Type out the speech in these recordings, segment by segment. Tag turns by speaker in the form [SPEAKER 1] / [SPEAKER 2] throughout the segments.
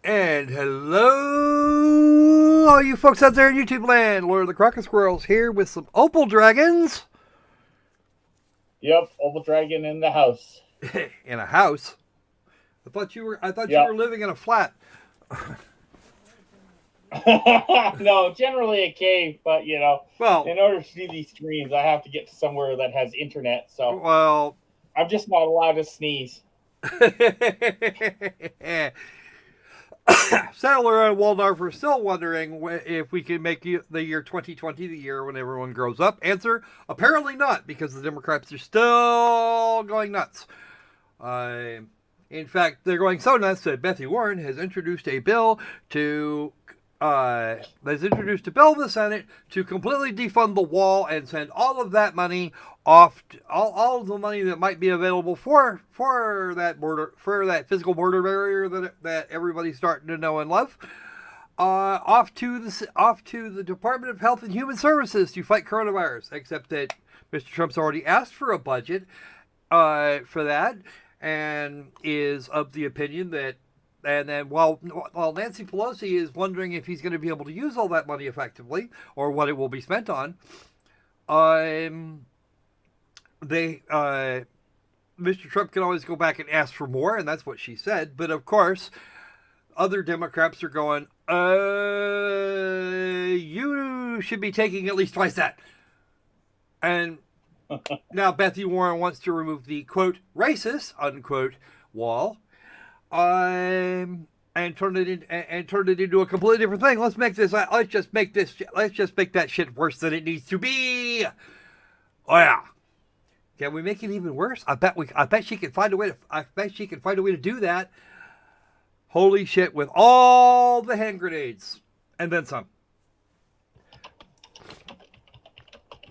[SPEAKER 1] And hello, all you folks out there in YouTube land. Lord of the Crockett Squirrels here with some Opal Dragons.
[SPEAKER 2] Yep, Opal Dragon in the house.
[SPEAKER 1] In a house? I thought you were living in a flat.
[SPEAKER 2] No, generally a cave, but
[SPEAKER 1] Well,
[SPEAKER 2] in order to do these streams, I have to get to somewhere that has internet. So
[SPEAKER 1] well,
[SPEAKER 2] I'm just not allowed to sneeze.
[SPEAKER 1] Saddler and Waldorf are still wondering if we can make the year 2020 the year when everyone grows up. Answer, apparently not, because the Democrats are still going nuts. In fact, they're going so nuts that Betsy Warren has introduced a bill in the Senate to completely defund the wall and send all of that money off, all of the money that might be available for that physical border barrier that everybody's starting to know and love, off to the Department of Health and Human Services to fight coronavirus. Except that Mr. Trump's already asked for a budget for that, and is of the opinion that. And then while Nancy Pelosi is wondering if he's going to be able to use all that money effectively or what it will be spent on, Mr. Trump can always go back and ask for more, and that's what she said. But of course, other Democrats are going, you should be taking at least twice that. And now Betsy Warren wants to remove the quote racist unquote wall. And turn it into a completely different thing. Let's just make that shit worse than it needs to be. Oh yeah. Can we make it even worse? I bet she can find a way to do that. Holy shit, with all the hand grenades and then some.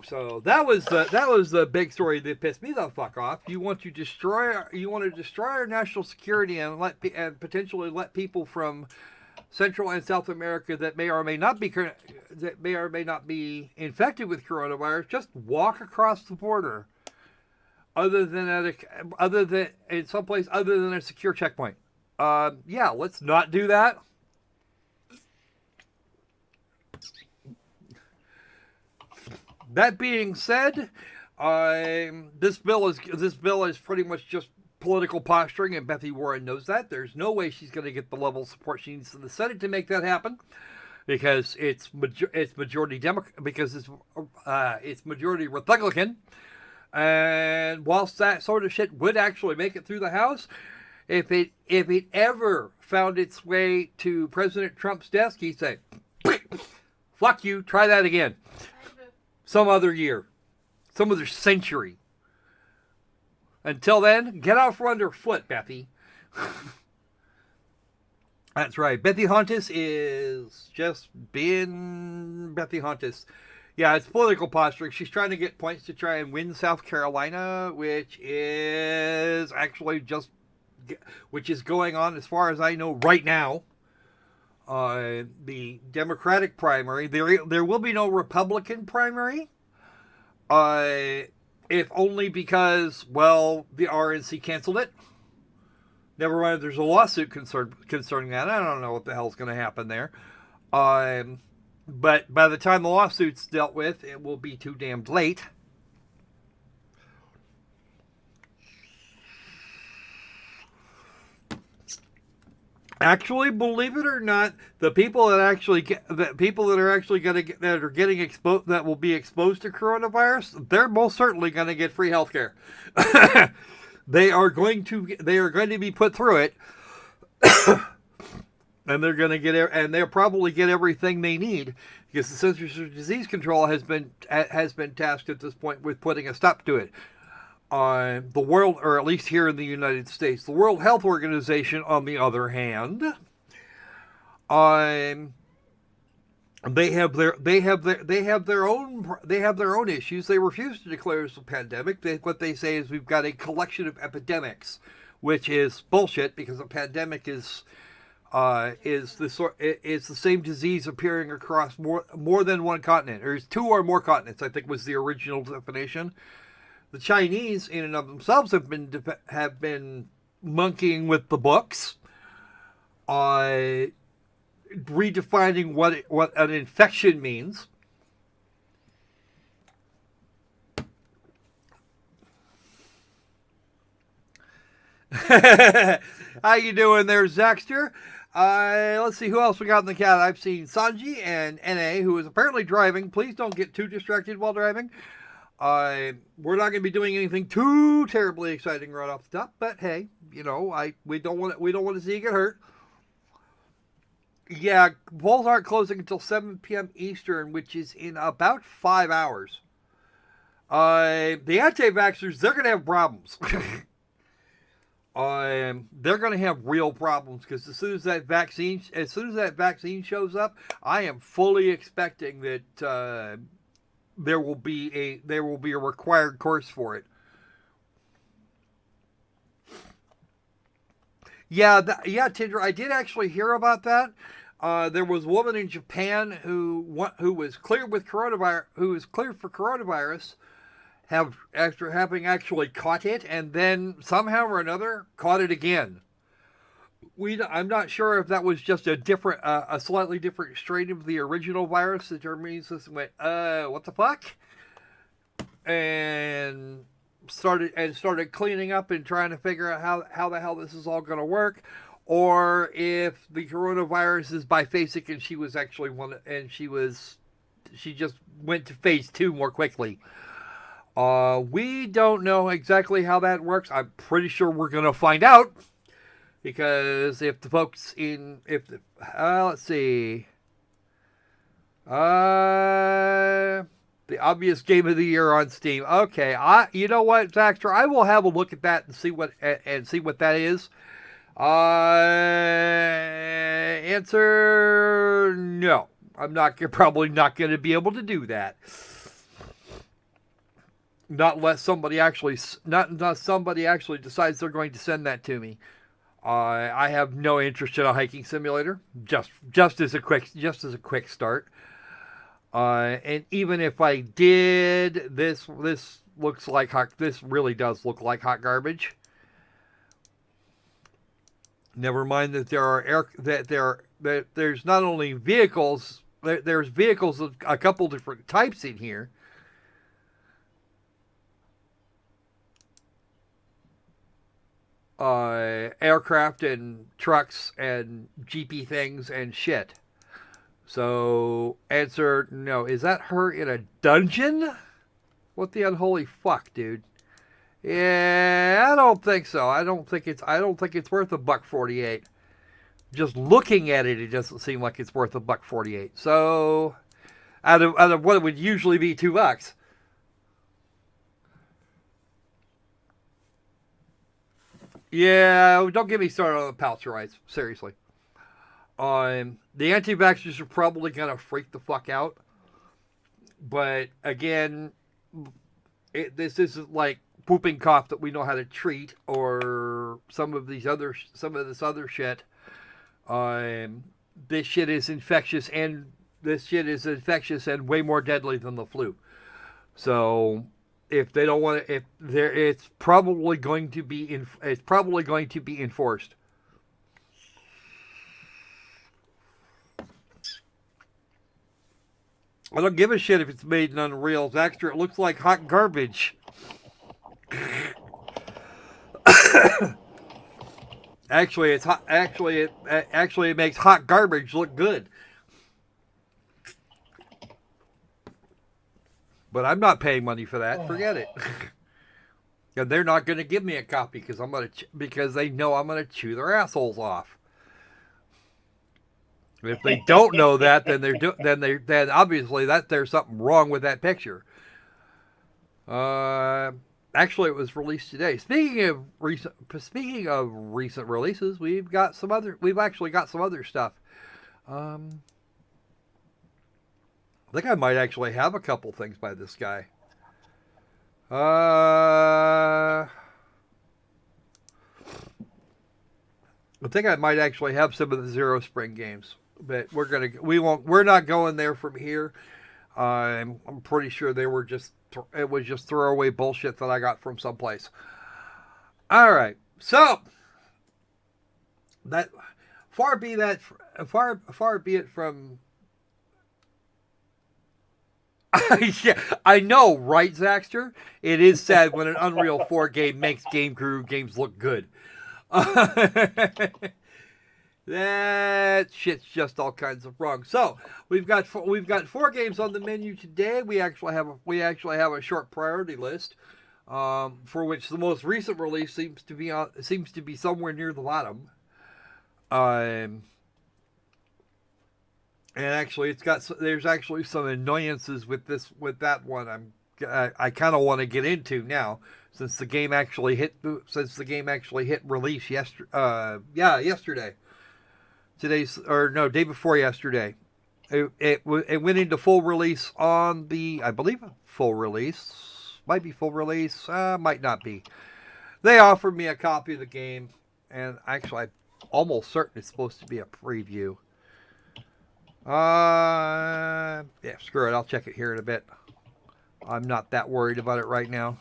[SPEAKER 1] So that was the big story that pissed me the fuck off. You want to destroy our national security and potentially let people from Central and South America that may or may not be infected with coronavirus just walk across the border, other than in some place other than a secure checkpoint. Yeah, let's not do that. That being said, this bill is pretty much just political posturing, and Betsy Warren knows that. There's no way she's going to get the level of support she needs in the Senate to make that happen, because it's majority Democrat, because it's majority Republican. And whilst that sort of shit would actually make it through the House, if it ever found its way to President Trump's desk, he'd say, "Fuck you, try that again." Some other year. Some other century. Until then, get out from underfoot, Bethy. That's right. Bethy Hontus is just being Bethy Hontus. Yeah, it's political posturing. She's trying to get points to try and win South Carolina, which is going on, as far as I know, right now. The Democratic primary. There will be no Republican primary. If only because, well, the RNC canceled it. Never mind, there's a lawsuit concerning that. I don't know what the hell's going to happen there. But by the time the lawsuit's dealt with, it will be too damned late. Actually, believe it or not, the people that will be exposed to coronavirus, they're most certainly going to get free healthcare. They are going to be put through it, and they'll probably get everything they need, because the Centers for Disease Control has been tasked at this point with putting a stop to it. The world, or at least here in the United States, the World Health Organization, on the other hand, they have their own issues. They refuse to declare this a pandemic. What they say is we've got a collection of epidemics, which is bullshit, because a pandemic is the same disease appearing across more than one continent, or two or more continents, I think was the original definition. The Chinese, in and of themselves, have been monkeying with the books. redefining what an infection means. How you doing there, Zaxter? Let's see who else we got in the chat. I've seen Sanji and NA, who is apparently driving. Please don't get too distracted while driving. We're not going to be doing anything too terribly exciting right off the top, but hey, you know, we don't want to see you get hurt. Yeah, polls aren't closing until 7 p.m. Eastern, which is in about 5 hours. The anti-vaxxers, they're going to have problems. They're going to have real problems because as soon as that vaccine shows up, I am fully expecting that there will be a required course for it. Yeah, Tindra, I did actually hear about that. There was a woman in Japan who was cleared with coronavirus, who was cleared for coronavirus, after having actually caught it, and then somehow or another caught it again. I'm not sure if that was just a slightly different strain of the original virus. The German system went, what the fuck, and started cleaning up and trying to figure out how the hell this is all going to work, or if the coronavirus is biphasic and she was actually she just went to phase 2 more quickly. We don't know exactly how that works. I'm pretty sure we're going to find out. Because if the folks let's see. The obvious game of the year on Steam. Okay, you know what, Zaxter? I will have a look at that and see what that is. Answer no. I'm probably not going to be able to do that. Not unless somebody actually decides they're going to send that to me. I have no interest in a hiking simulator. Just as a quick start. And even if I did, this really does look like hot garbage. Never mind that there's not only vehicles, there's vehicles of a couple different types in here. Aircraft and trucks and GP things and shit. So, answer no. Is that her in a dungeon? What the unholy fuck, dude? Yeah, I don't think so. I don't think it's worth $1.48. Just looking at it, it doesn't seem like it's worth $1.48. So, out of what would usually be $2. Yeah, don't get me started on the pouch rights. Seriously. The anti-vaxxers are probably going to freak the fuck out. But, again, this isn't like whooping cough that we know how to treat or some of this other shit. This shit is infectious and way more deadly than the flu. So... if they don't want to, it's probably going to be enforced. I don't give a shit if it's made in Unreal. Zaxter, it looks like hot garbage. Actually, it's hot. Actually, it makes hot garbage look good. But I'm not paying money for that. Forget it. And they're not going to give me a copy because they know I'm going to chew their assholes off. If they don't know that, then obviously there's something wrong with that picture. Actually, it was released today. Speaking of recent releases, we've actually got some other stuff. I think I might actually have a couple things by this guy. I think I might actually have some of the Zero Spring games, but we're not going there from here. I'm pretty sure it was just throwaway bullshit that I got from someplace. All right, so that far be it from. Yeah, I know, right, Zaxter? It is sad when an Unreal 4 game makes Game Guru games look good. That shit's just all kinds of wrong. So we've got 4 games on the menu today. We actually have a short priority list, for which the most recent release seems to be somewhere near the bottom. And actually, there's actually some annoyances with that one. I kind of want to get into now, since the game actually hit release yesterday. Day before yesterday. It went into full release on I believe full release. Might be full release, might not be. They offered me a copy of the game, and actually I'm almost certain it's supposed to be a preview. Yeah, screw it. I'll check it here in a bit. I'm not that worried about it right now.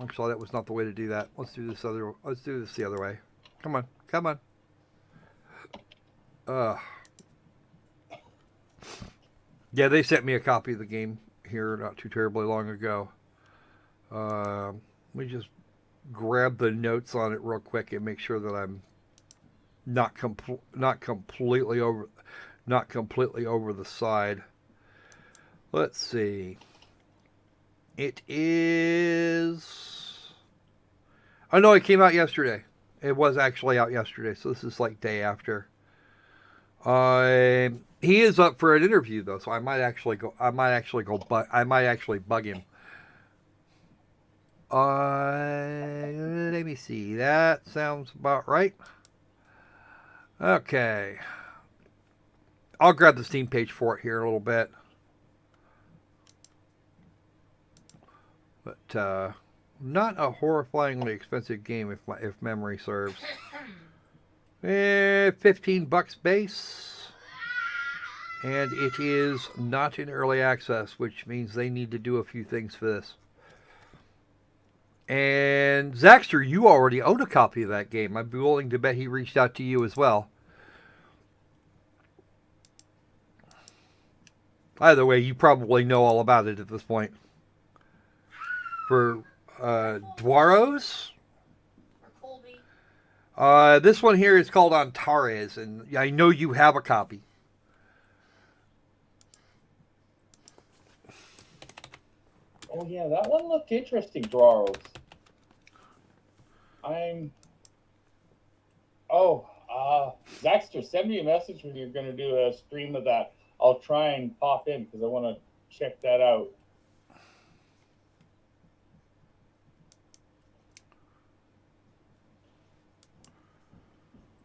[SPEAKER 1] Actually, that was not the way to do that. Let's do this the other way. Come on. Yeah, they sent me a copy of the game here not too terribly long ago. Let me just grab the notes on it real quick and make sure that I'm not completely over the side. Let's see. It is. Oh no, it came out yesterday. It was actually out yesterday, so this is like day after. He is up for an interview though, so I might actually bug him. Let me see. That sounds about right. Okay. I'll grab the Steam page for it here in a little bit. But not a horrifyingly expensive game if memory serves. $15 base. And it is not in early access, which means they need to do a few things for this. And Zaxter, you already own a copy of that game. I'd be willing to bet he reached out to you as well. Either way, you probably know all about it at this point. For Dwaros?
[SPEAKER 3] For Colby?
[SPEAKER 1] This one here is called Antares, and I know you have a copy.
[SPEAKER 2] Oh yeah, that one looked interesting, Dwaros. Zaxter, send me a message when you're going to do a stream of that. I'll try and pop in because I want to check that out.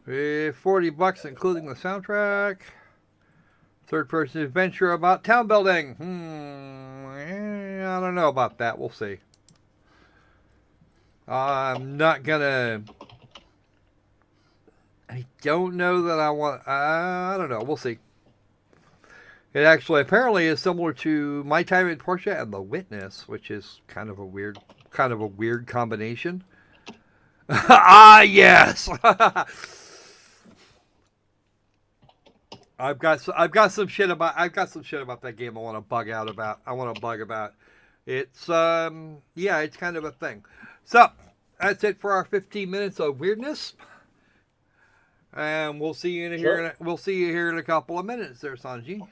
[SPEAKER 1] $40 including the soundtrack. Third-person adventure about town building. I don't know about that. We'll see. I'm not gonna. I don't know that I want. I don't know. We'll see. It actually apparently is similar to My Time in Portia and The Witness, which is kind of a weird combination. Yes. I've got some shit about that game I want to bug about. It's it's kind of a thing. So that's it for our 15 minutes of weirdness, and we'll see you here in a couple of minutes, there, Sanji.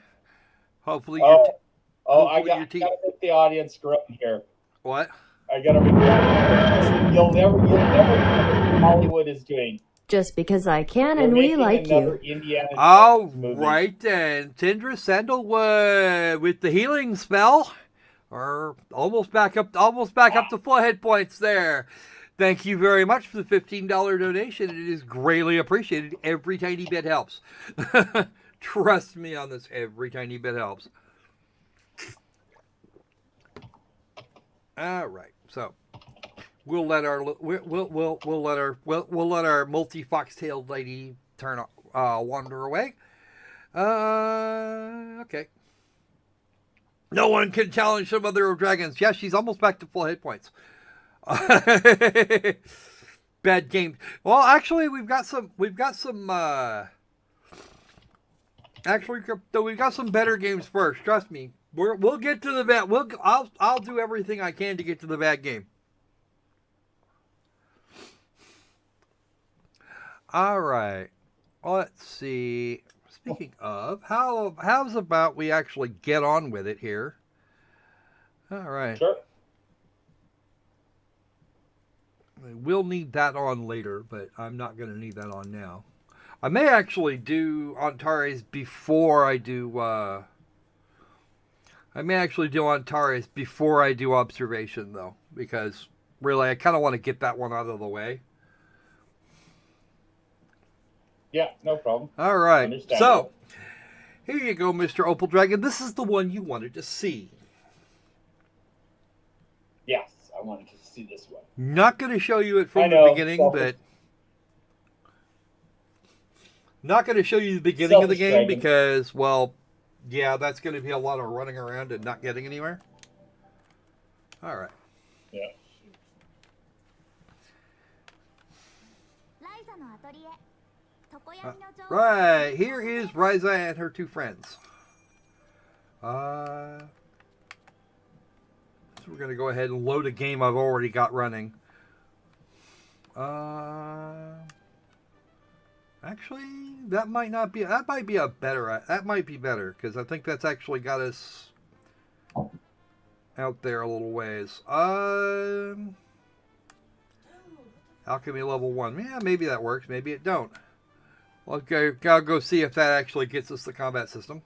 [SPEAKER 1] Hopefully,
[SPEAKER 2] I gotta make the audience grow here.
[SPEAKER 1] What?
[SPEAKER 2] I gotta make the audience. You'll never know what Hollywood is doing.
[SPEAKER 3] Just because I can
[SPEAKER 2] They're
[SPEAKER 3] and we like you.
[SPEAKER 1] All right then, Tindra Sandalwood with the healing spell, or almost back up to full hit points there. Thank you very much for the $15 donation. It is greatly appreciated. Every tiny bit helps. Trust me on this. Every tiny bit helps. All right, so. We'll let our multi fox-tailed lady wander away. Okay. No one can challenge the mother of dragons. Yeah, she's almost back to full hit points. Bad game. Well, actually, we've got some. Actually, we've got some better games first. Trust me. We'll get to the bad. I'll do everything I can to get to the bad game. All right. Let's see. Speaking of, how's about we actually get on with it here? All right.
[SPEAKER 2] Sure.
[SPEAKER 1] We'll need that on later, but I'm not going to need that on now. I may actually do Antares before I do. I may actually do Antares before I do Observation, though, because really I kind of want to get that one out of the way.
[SPEAKER 2] Yeah, no problem.
[SPEAKER 1] All right. So here you go, Mr. Opal Dragon. This is the one you wanted to see.
[SPEAKER 2] Yes, I wanted to see this one.
[SPEAKER 1] Not going to show you it from the beginning, but not going to show you the beginning of the game because, well, yeah, that's going to be a lot of running around and not getting anywhere. All right.
[SPEAKER 2] Yeah.
[SPEAKER 1] Right, here is Ryza and her two friends. So we're going to go ahead and load a game I've already got running. Actually, that might be better because I think that's actually got us out there a little ways. Alchemy level 1. Yeah, maybe that works. Maybe it don't. Okay, I'll go see if that actually gets us the combat system.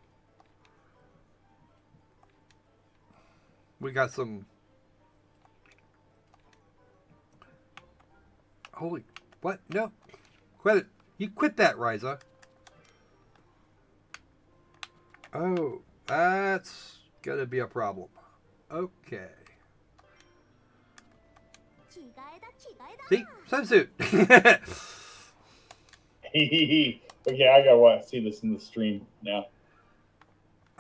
[SPEAKER 1] We got some... Holy... What? No. Quit it. You quit that, Ryza. Oh, that's gonna be a problem. Okay. See? Swimsuit.
[SPEAKER 2] Okay, I gotta want to see this in the stream now.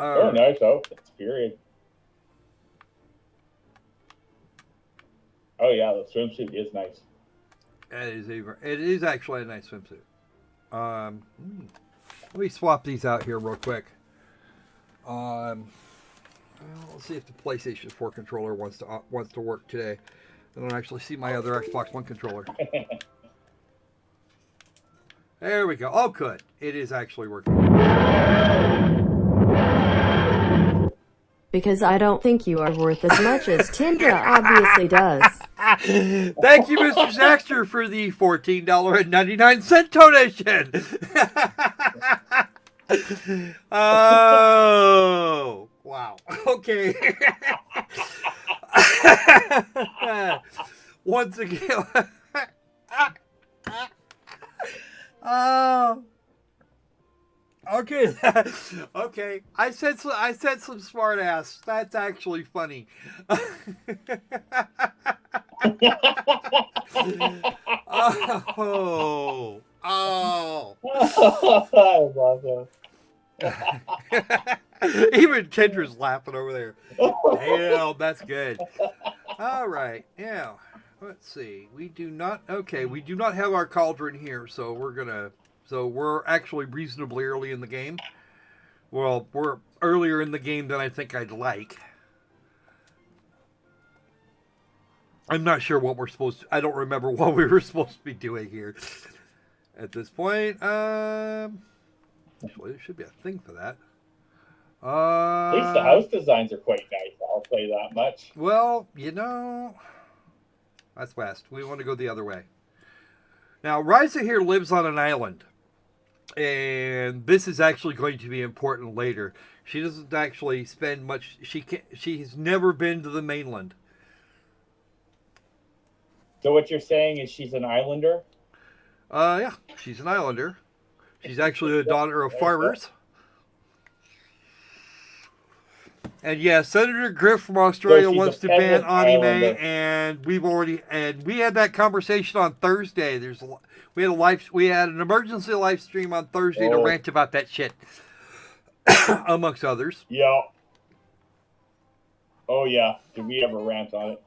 [SPEAKER 2] Oh, nice outfits, period. Oh yeah, the swimsuit is nice.
[SPEAKER 1] It is actually a nice swimsuit. Let me swap these out here real quick. Let's see if the PlayStation 4 controller wants to work today. I don't actually see my other Xbox One controller. There we go. Oh, good. It is actually working.
[SPEAKER 3] Because I don't think you are worth as much as Tindra obviously does.
[SPEAKER 1] Thank you, Mr. Zaxter, for the $14.99 donation. Oh, wow. Okay. Once again. Oh. Okay. Okay. I said some smart ass. That's actually funny. Oh. Oh. Even Tindra's laughing over there. Damn, that's good. All right. Yeah. Let's see. We do not have our cauldron here, so we're actually reasonably early in the game. Well, we're earlier in the game than I think I'd like. I'm not sure what I don't remember what we were supposed to be doing here at this point. Actually, there should be a thing for that.
[SPEAKER 2] At least the house designs are quite nice. I'll say that much.
[SPEAKER 1] Well, that's west. We want to go the other way. Now, Ryza here lives on an island. And this is actually going to be important later. She doesn't actually spend much. She's never been to the mainland.
[SPEAKER 2] So what you're saying is she's an islander?
[SPEAKER 1] Yeah, she's an islander. She's actually the daughter of farmers. And yeah, Senator Griff from Australia wants to ban anime, and we had that conversation on Thursday. We had an emergency live stream on Thursday to rant about that shit, amongst others.
[SPEAKER 2] Yeah. Oh yeah, did we ever rant on it?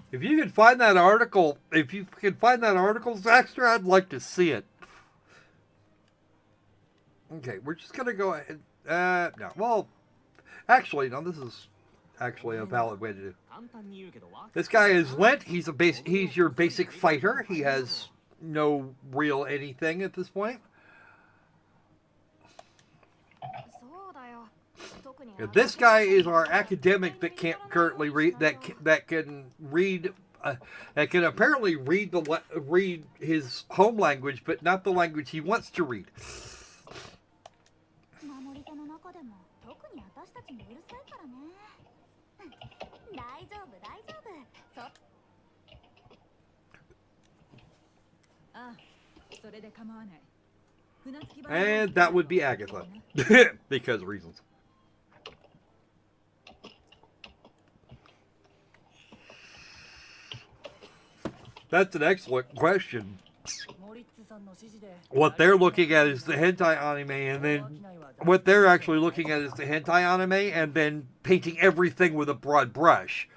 [SPEAKER 1] If you can find that article, Zaxter, I'd like to see it. Okay, we're just gonna go ahead. No, well, actually, no. This is actually a valid way to do. This guy is Lent. He's your basic fighter. He has no real anything at this point. This guy is our academic that can't currently read. That can read. That can apparently read his home language, but not the language he wants to read. And that would be Agatha, because of reasons. That's an excellent question. What they're looking at is the hentai anime, and then what they're actually looking at is the hentai anime, and then painting everything with a broad brush.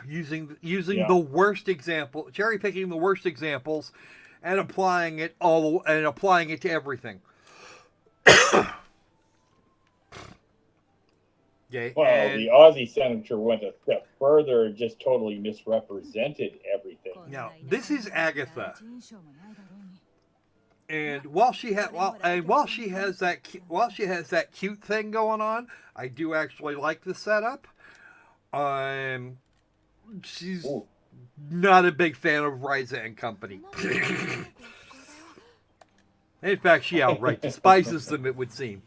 [SPEAKER 1] using the worst example, cherry picking the worst examples, and applying it to everything. Okay,
[SPEAKER 2] well, the Aussie senator went a step further and just totally misrepresented everything.
[SPEAKER 1] Now, this is Agatha, and while she has that cute thing going on, I do actually like the setup. She's not a big fan of Ryza and company. In fact, she outright despises them, it would seem.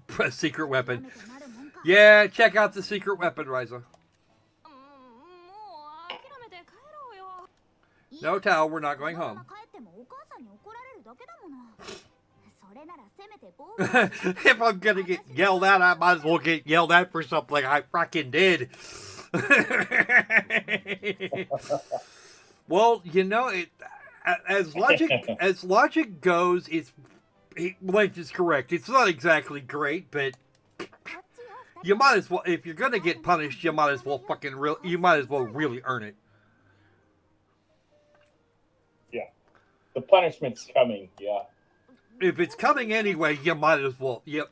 [SPEAKER 1] Press secret weapon. Yeah, check out the secret weapon, Ryza. No, Tao, we're not going home. If I'm gonna get yelled at, I might as well get yelled at for something I fucking did. Well, you know, as logic goes, Lynch is correct. It's not exactly great, but you might as well, if you're gonna get punished, you might as well really earn it.
[SPEAKER 2] Yeah, the punishment's coming. Yeah.
[SPEAKER 1] If it's coming anyway, you might as well. You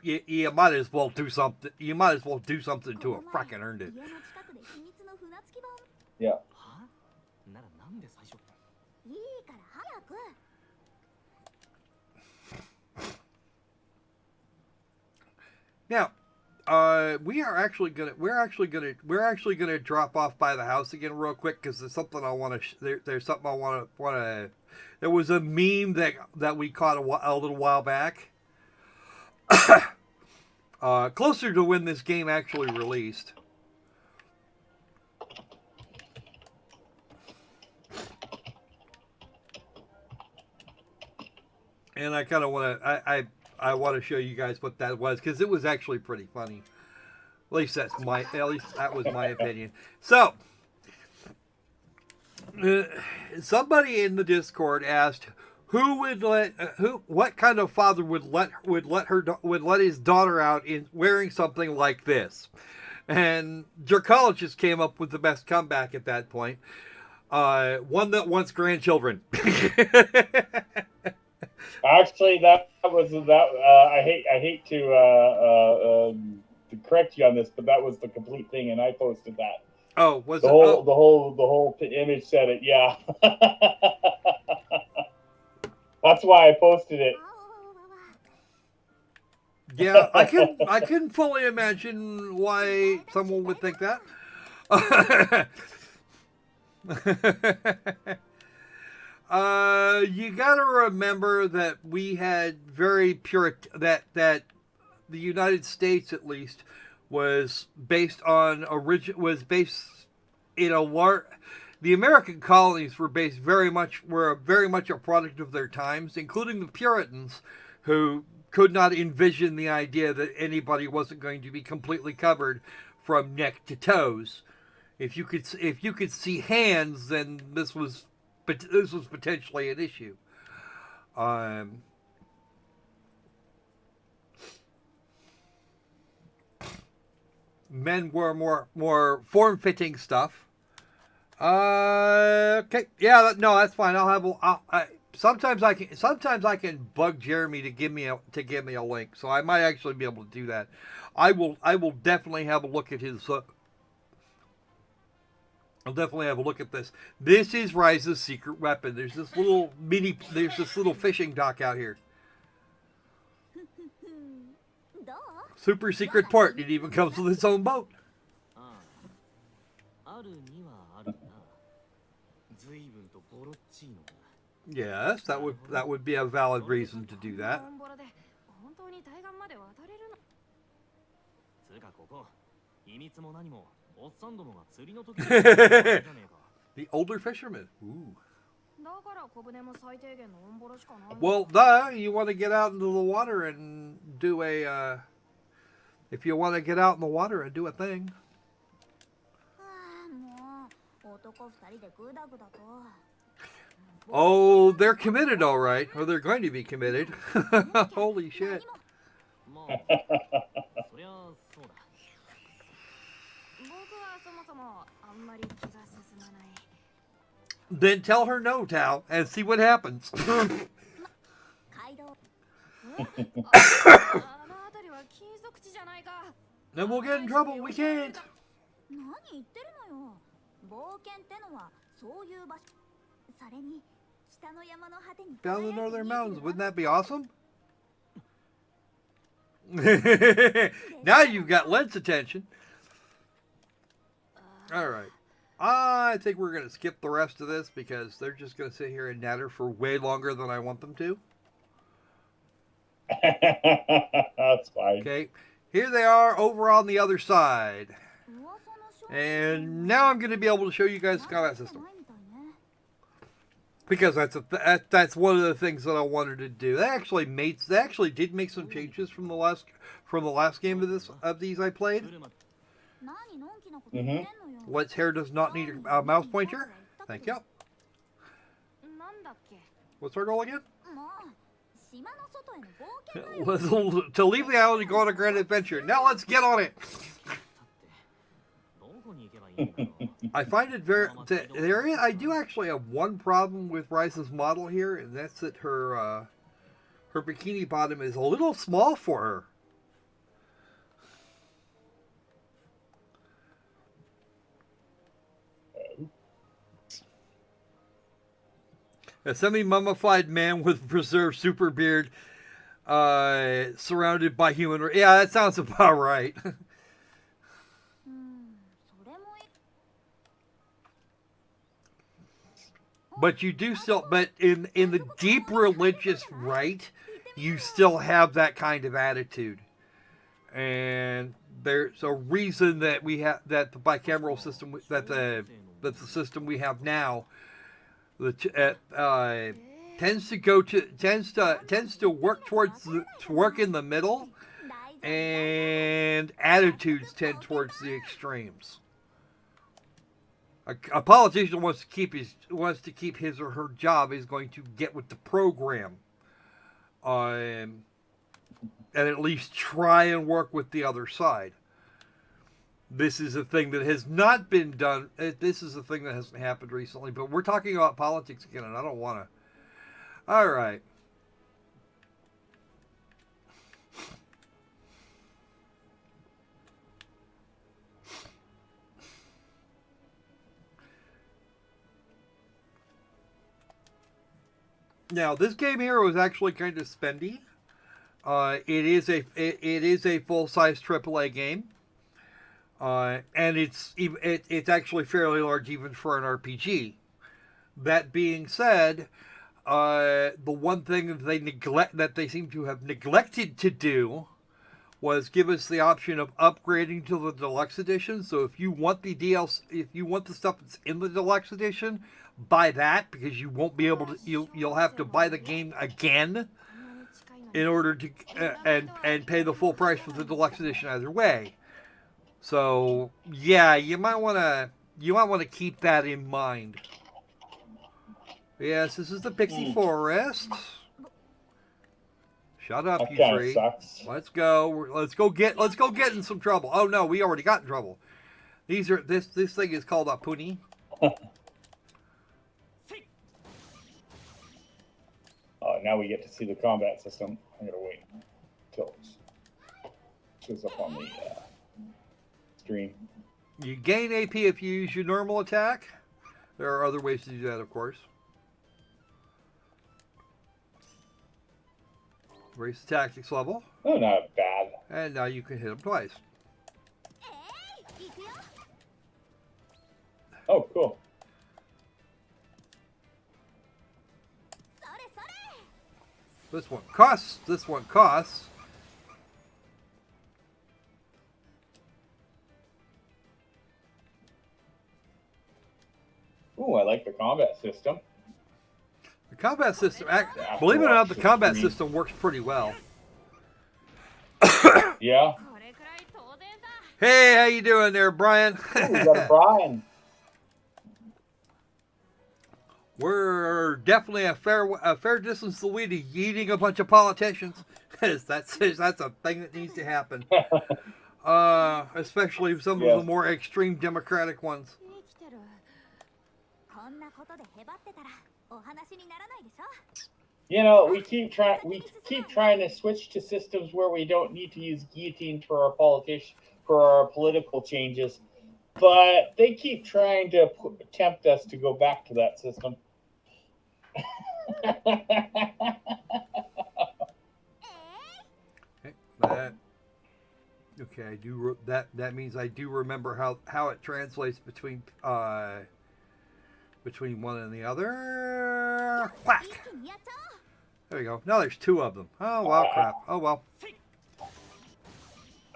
[SPEAKER 1] might as well do something. You might as well do something to have fucking earned it.
[SPEAKER 2] Yeah.
[SPEAKER 1] Now, we're actually gonna drop off by the house again real quick because there's something I want to. There's something I want to. There was a meme that we caught a little while back, closer to when this game actually released. And I kind of want to. I want to show you guys what that was because it was actually pretty funny. At least that was my opinion. So, somebody in the Discord asked what kind of father would let his daughter out in wearing something like this, and Jercologist came up with the best comeback at that point. One that wants grandchildren.
[SPEAKER 2] Actually, that was I hate to correct you on this, but that was the complete thing, and I posted that.
[SPEAKER 1] Oh, was
[SPEAKER 2] the whole image said it? Yeah, that's why I posted it.
[SPEAKER 1] Yeah, I couldn't fully imagine why someone would think that. You gotta remember that we had very pure that the United States at least was based in a large. The American colonies were very much a product of their times, including the Puritans, who could not envision the idea that anybody wasn't going to be completely covered from neck to toes. If you could see hands, then this was potentially an issue. Men wear more form-fitting stuff. Okay, yeah, no, that's fine. Sometimes I can bug Jeremy to give me a link, so I might actually be able to do that. I will definitely have a look at his. I'll definitely have a look at this. This is Ryza's secret weapon. There's this little fishing dock out here. Super secret port. It even comes with its own boat. Yes, that would be a valid reason to do that. The older fisherman. Ooh. Well, you want to get out into the water and do a. If you want to get out in the water and do a thing. Oh, they're committed, all right. Or they're going to be committed. Holy shit. Then tell her no, Tao, and see what happens. Then we'll get in trouble. We can't. Down the northern mountains. Wouldn't that be awesome? Now you've got Lent's attention. All right. I think we're going to skip the rest of this because they're just going to sit here and natter for way longer than I want them to.
[SPEAKER 2] That's fine.
[SPEAKER 1] Okay. Here they are over on the other side. And now I'm going to be able to show you guys the combat system. Because that's one of the things that I wanted to do. They actually did make some changes from the last game of these I played.
[SPEAKER 2] Mm-hmm.
[SPEAKER 1] Let's hair does not need a mouse pointer. Thank you. What's our goal again? To leave the island and go on a grand adventure. Now let's get on it. I find it I do actually have one problem with Ryza's model here, and that's that her bikini bottom is a little small for her. A semi-mummified man with preserved super beard, surrounded by human. Yeah, that sounds about right. But you do still, but in the deep religious rite, you still have that kind of attitude, and there's a reason that we have that the bicameral system that the system we have now. Tends to work work in the middle, and attitudes tend towards the extremes. A politician wants to keep his or her job, is going to get with the program, and at least try and work with the other side. This is a thing that has not been done. This is a thing that hasn't happened recently, but we're talking about politics again, and I don't want to. All right. Now, this game here was actually kind of spendy. It is a full-size AAA game. And it's actually fairly large even for an RPG. That being said, the one thing that they seem to have neglected to do was give us the option of upgrading to the deluxe edition. So if you want the DLC, if you want the stuff that's in the deluxe edition, buy that, because you won't be able to. You'll have to buy the game again in order to and pay the full price for the deluxe edition either way. So yeah, you might want to keep that in mind. Yes, this is the Pixie Forest. Shut up,
[SPEAKER 2] That
[SPEAKER 1] you
[SPEAKER 2] kind of
[SPEAKER 1] three.
[SPEAKER 2] sucks.
[SPEAKER 1] Let's go. Let's go get in some trouble. Oh no, we already got in trouble. This thing is called a puni.
[SPEAKER 2] Now we get to see the combat system. I'm gonna wait until it shows up on the screen.
[SPEAKER 1] You gain AP if you use your normal attack. There are other ways to do that, of course. Raise the tactics level.
[SPEAKER 2] Oh, not bad.
[SPEAKER 1] And now you can hit them twice.
[SPEAKER 2] Oh, cool.
[SPEAKER 1] This one costs. This one costs.
[SPEAKER 2] Ooh, I like the combat system.
[SPEAKER 1] The combat system, believe it or not, the combat system works pretty well.
[SPEAKER 2] Yeah.
[SPEAKER 1] Hey, how you doing there, Brian?
[SPEAKER 2] Ooh, we got a Brian.
[SPEAKER 1] We're definitely a fair distance away to yeeting a bunch of politicians. that's a thing that needs to happen. Especially some of the more extreme Democratic ones.
[SPEAKER 2] You know, we keep trying to switch to systems where we don't need to use guillotine for our political changes, but they keep trying to tempt us to go back to that system.
[SPEAKER 1] Okay, I do that means I do remember how it translates between one and the other. Whack. There we go. Now there's two of them. Oh well, crap. Oh well.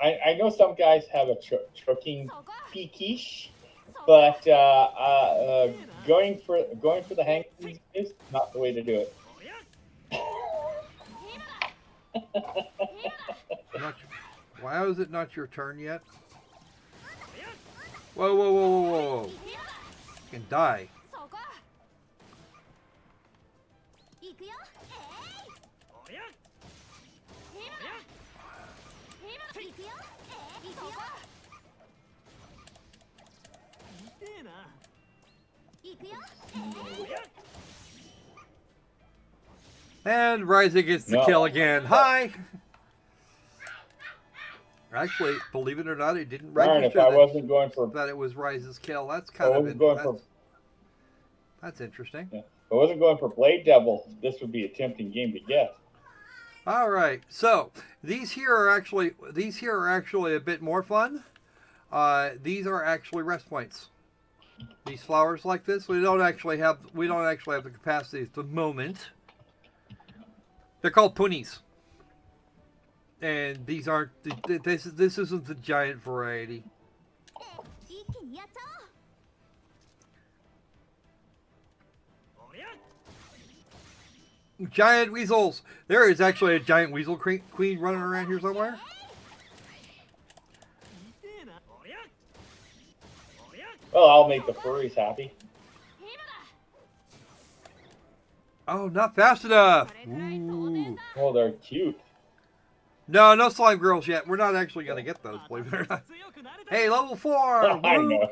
[SPEAKER 2] I know some guys have a choking peakish, but going for the hang is not the way to do it.
[SPEAKER 1] Why is it not your turn yet? Whoa, whoa, whoa, whoa, whoa. You can die. And Ryza gets the kill again. Hi! Actually, believe it or not, it didn't register that it was Ryza's kill. That's kind of interesting. That's interesting.
[SPEAKER 2] Yeah. If I wasn't going for Blade Devil, this would be a tempting game to get.
[SPEAKER 1] All right, so these here are actually a bit more fun. These are actually rest points. These flowers like this, we don't actually have the capacity at the moment. They're called punies, and these aren't. This isn't the giant variety. Giant weasels. There is actually a giant weasel queen running around here somewhere.
[SPEAKER 2] Well, I'll make the furries happy.
[SPEAKER 1] Oh, not fast enough. Ooh.
[SPEAKER 2] Oh, they're cute.
[SPEAKER 1] No slime girls yet. We're not actually going to get those, believe it or not. Hey, level 4.
[SPEAKER 2] I know.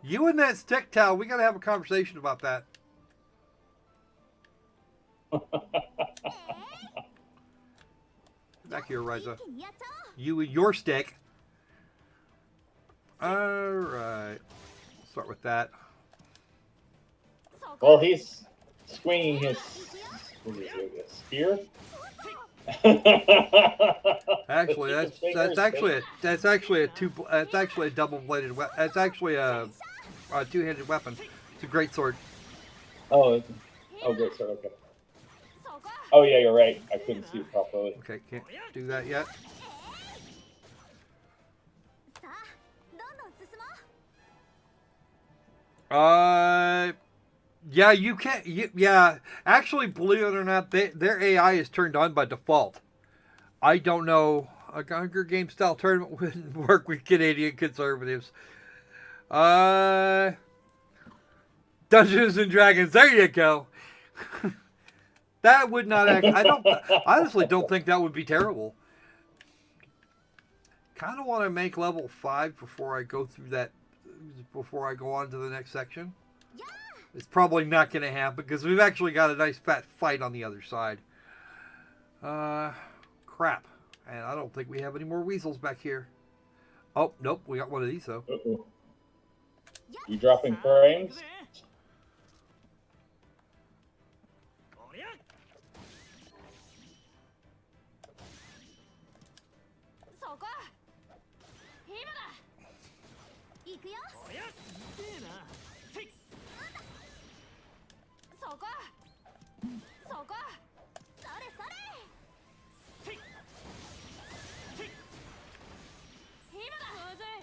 [SPEAKER 1] You and that stick towel, we got to have a conversation about that. Back here, Ryza. You and your stick. Alright. Start with that.
[SPEAKER 2] Well, he's swinging his spear.
[SPEAKER 1] Actually, that's actually a double-bladed weapon. That's actually a two-handed weapon. It's a great sword.
[SPEAKER 2] Oh, great sword. Okay. Oh yeah, you're right. I couldn't see it properly.
[SPEAKER 1] Okay, can't do that yet. Yeah, you can't. Yeah, actually, believe it or not, their AI is turned on by default. I don't know. A Hunger Games style tournament wouldn't work with Canadian conservatives. Uh, Dungeons and Dragons. There you go. That would not. I don't. Honestly, don't think that would be terrible. Kind of want to make level 5 before I go through that. Before I go on to the next section. It's probably not going to happen because we've actually got a nice fat fight on the other side. Crap. And I don't think we have any more weasels back here. Oh, nope. We got one of these, though.
[SPEAKER 2] Uh-oh. You dropping frames?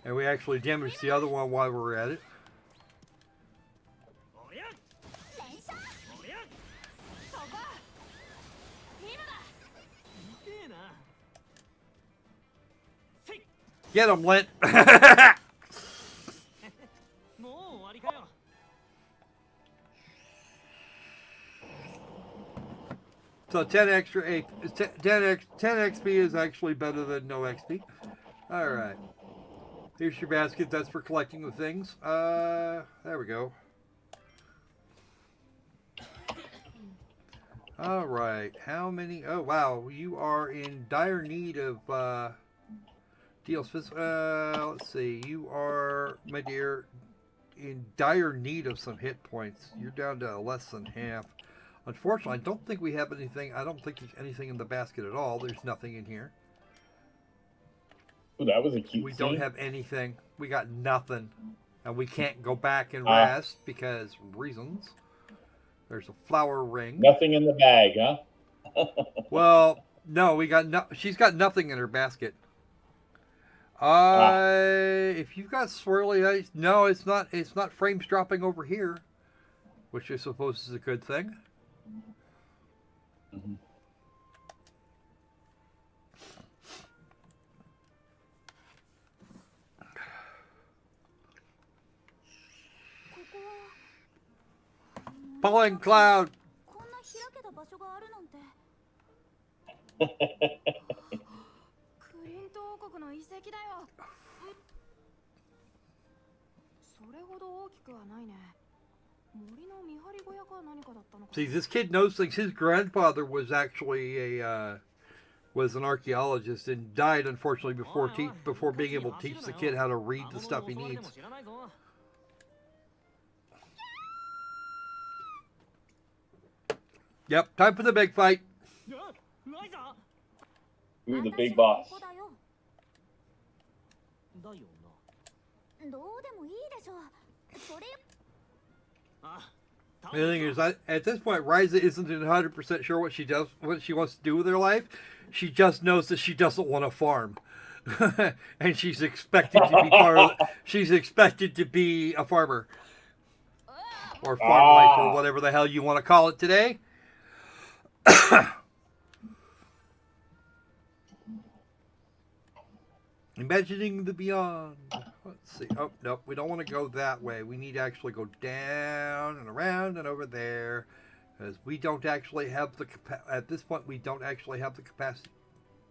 [SPEAKER 1] And we actually damaged the other one while we were at it. Get him, Lint! So 10 extra 10 XP is actually better than no XP. Alright. Here's your basket. That's for collecting the things. There we go. Alright. How many? Oh, wow. You are in dire need of deals. Let's see. You are, my dear, in dire need of some hit points. You're down to less than half. Unfortunately, I don't think we have anything. I don't think there's anything in the basket at all. There's nothing in here.
[SPEAKER 2] Ooh, that was a cute
[SPEAKER 1] We
[SPEAKER 2] scene.
[SPEAKER 1] don't have anything. We got nothing. And we can't go back and rest because reasons. There's a flower ring.
[SPEAKER 2] Nothing in the bag, huh?
[SPEAKER 1] Well, no, we got no. She's got nothing in her basket. If you've got swirly ice, no, it's not. It's not frames dropping over here, which I suppose is a good thing.
[SPEAKER 2] Mm-hmm.
[SPEAKER 1] Falling cloud. See, this kid knows things. His grandfather was actually was an archaeologist and died unfortunately before being able to teach the kid how to read the stuff he needs. Yep, time for the big fight.
[SPEAKER 2] Ooh, the big boss.
[SPEAKER 1] The thing is, at this point, Ryza isn't 100% sure what she wants to do with her life. She just knows that she doesn't want to farm, and she's expected to be she's expected to be a farmer or farm life or whatever the hell you want to call it today. Imagining the beyond. Let's see. Oh, nope. We don't want to go that way. We need to actually go down and around and over there. Because we don't actually have the capacity. At this point, we don't actually have the capacity.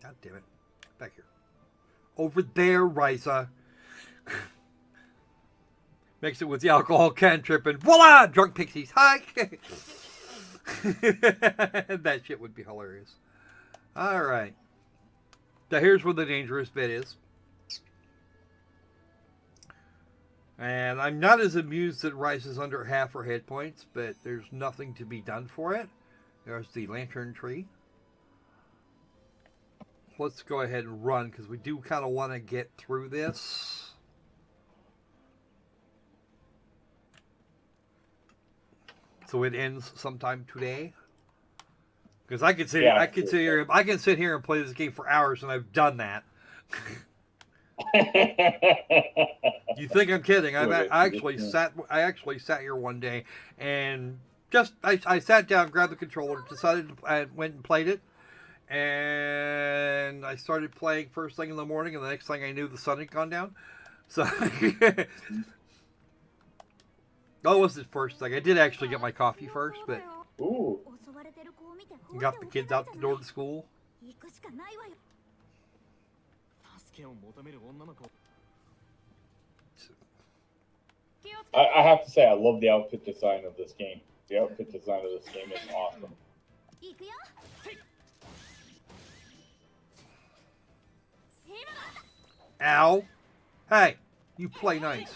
[SPEAKER 1] God damn it. Back here. Over there, Ryza. Mix it with the alcohol cantrip and voila! Drunk pixies. Hi! That shit would be hilarious. Alright. Now here's where the dangerous bit is. And I'm not as amused that Rice is under half her hit points, but there's nothing to be done for it. There's the lantern tree. Let's go ahead and run, because we do kind of want to get through this. So it ends sometime today. Because I can sit here and play this game for hours, and I've done that. You think I'm kidding?
[SPEAKER 2] Good.
[SPEAKER 1] I actually sat here one day and just I sat down, grabbed the controller, I went and played it, and I started playing first thing in the morning, and the next thing I knew, the sun had gone down. So that was the first thing. I did actually get my coffee first, but
[SPEAKER 2] Ooh.
[SPEAKER 1] got the kids out the door to school.
[SPEAKER 2] I have to say, I love the outfit design of this game. The outfit design of this game is awesome.
[SPEAKER 1] Ow! Hey, you play nice.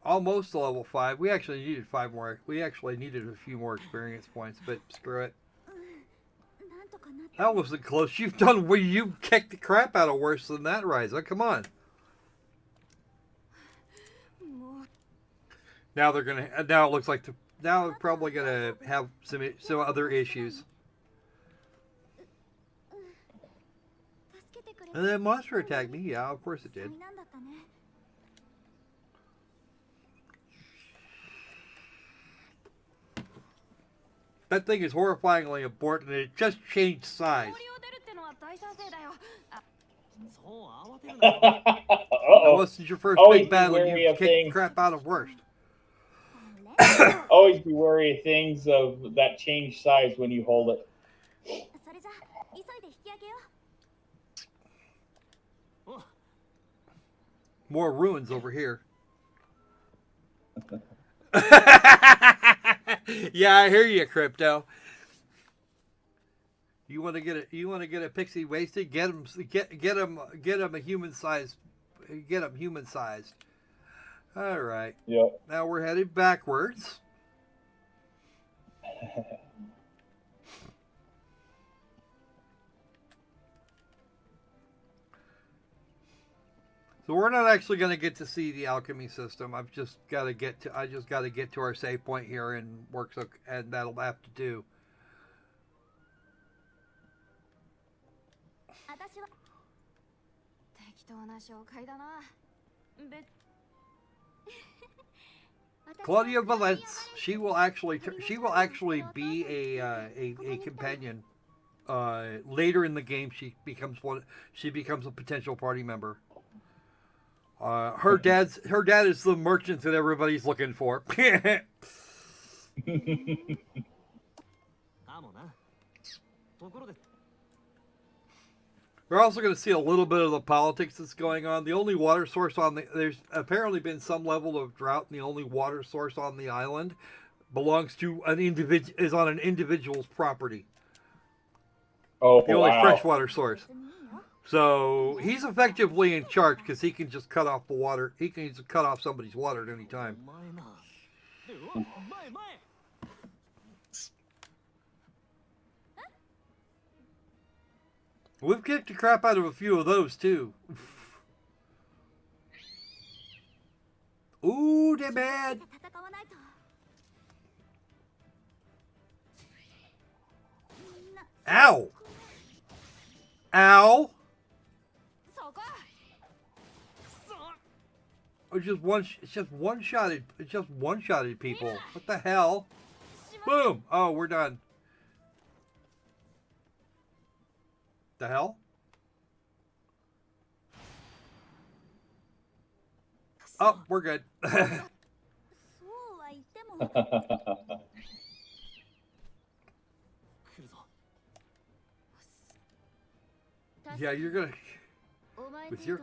[SPEAKER 1] Almost to level 5. We actually needed 5 more. We actually needed a few more experience points, but screw it. That wasn't close. You kicked the crap out of worse than that, Ryza. Come on. Now they're gonna. Now it looks like now they're probably gonna have some other issues. And then monster attacked me. Yeah, of course it did. That thing is horrifyingly important, and it just changed size. That wasn't your first big battle. You kicked the crap out of worst.
[SPEAKER 2] Always be wary of things of that change size when you hold it.
[SPEAKER 1] More ruins over here. Yeah, I hear you, Crypto. You want to get a pixie wasted? Get him a human sized. Get him human sized. All right.
[SPEAKER 2] Yep.
[SPEAKER 1] Now we're headed backwards. So we're not actually going to get to see the alchemy system. I just got to get to our save point here and and that'll have to do. Claudia Valence, she will actually be a companion. Later in the game, she becomes a potential party member. Her dad is the merchant that everybody's looking for. We're also going to see a little bit of the politics that's going on. The only water source there's apparently been some level of drought, and the only water source on the island belongs to is on an individual's property.
[SPEAKER 2] Oh,
[SPEAKER 1] the only freshwater source. So he's effectively in charge because he can just cut off the water. He can just cut off somebody's water at any time. We've kicked the crap out of a few of those too. Ooh, they're bad. Ow! Ow! It's just one-shotted people. What the hell? Boom! Oh, we're done. The hell? Oh, we're good. Yeah, you're gonna. With your.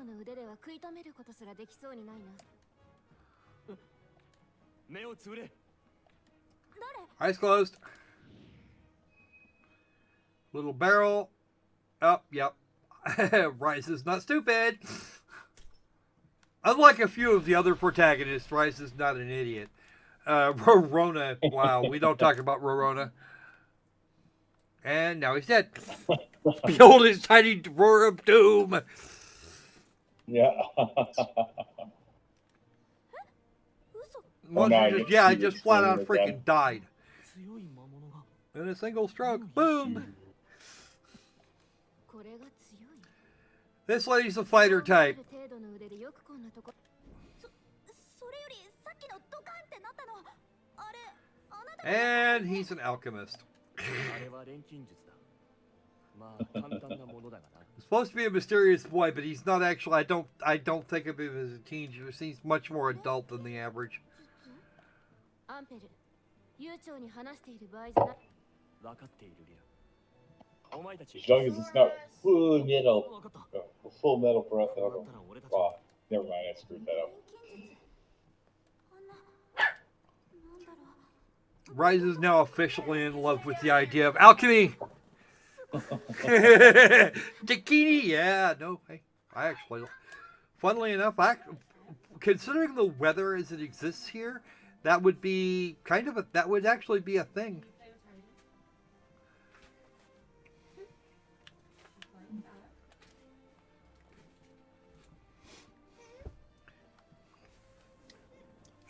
[SPEAKER 1] Eyes closed. Little barrel. Oh, yep. Ryza's not stupid. Unlike a few of the other protagonists, Ryza's not an idiot. Rorona. Wow, we don't talk about Rorona. And now he's dead. Behold his tiny roar of doom.
[SPEAKER 2] Yeah.
[SPEAKER 1] Monster just flat out freaking
[SPEAKER 2] again.
[SPEAKER 1] died. In a single stroke. Boom. This lady's a fighter type. And he's an alchemist. He's supposed to be a mysterious boy, but he's not actually. I don't think of him as a teenager. He seems much more adult than the average.
[SPEAKER 2] As long as it's not full metal breath. Oh, never mind, I screwed that up.
[SPEAKER 1] Ryza is now officially in love with the idea of alchemy. Bikini, yeah, no, hey, I actually, funnily enough, considering the weather as it exists here, that would be that would actually be a thing.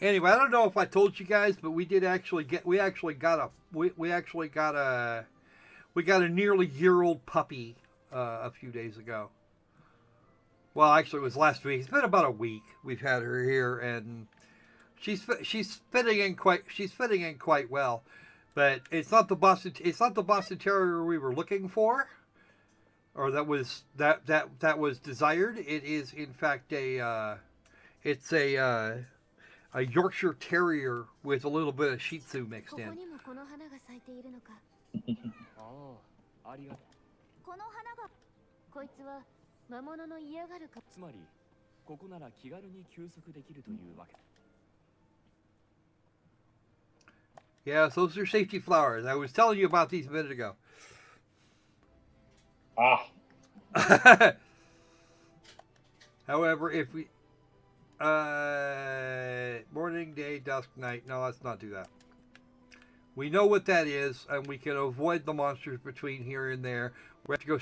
[SPEAKER 1] Anyway, I don't know if I told you guys, but we actually got a nearly year-old puppy a few days ago. Well, actually, it was last week. It's been about a week we've had her here, and she's fitting in quite well. But it's not the Boston Terrier we were looking for, or that was desired. It is in fact a Yorkshire Terrier with a little bit of Shih Tzu mixed in. Yeah, so those are safety flowers. I was telling you about these a minute ago. However, if we morning, day, dusk, night. No, let's not do that. We know what that is, and we can avoid the monsters between here and there. We have to go.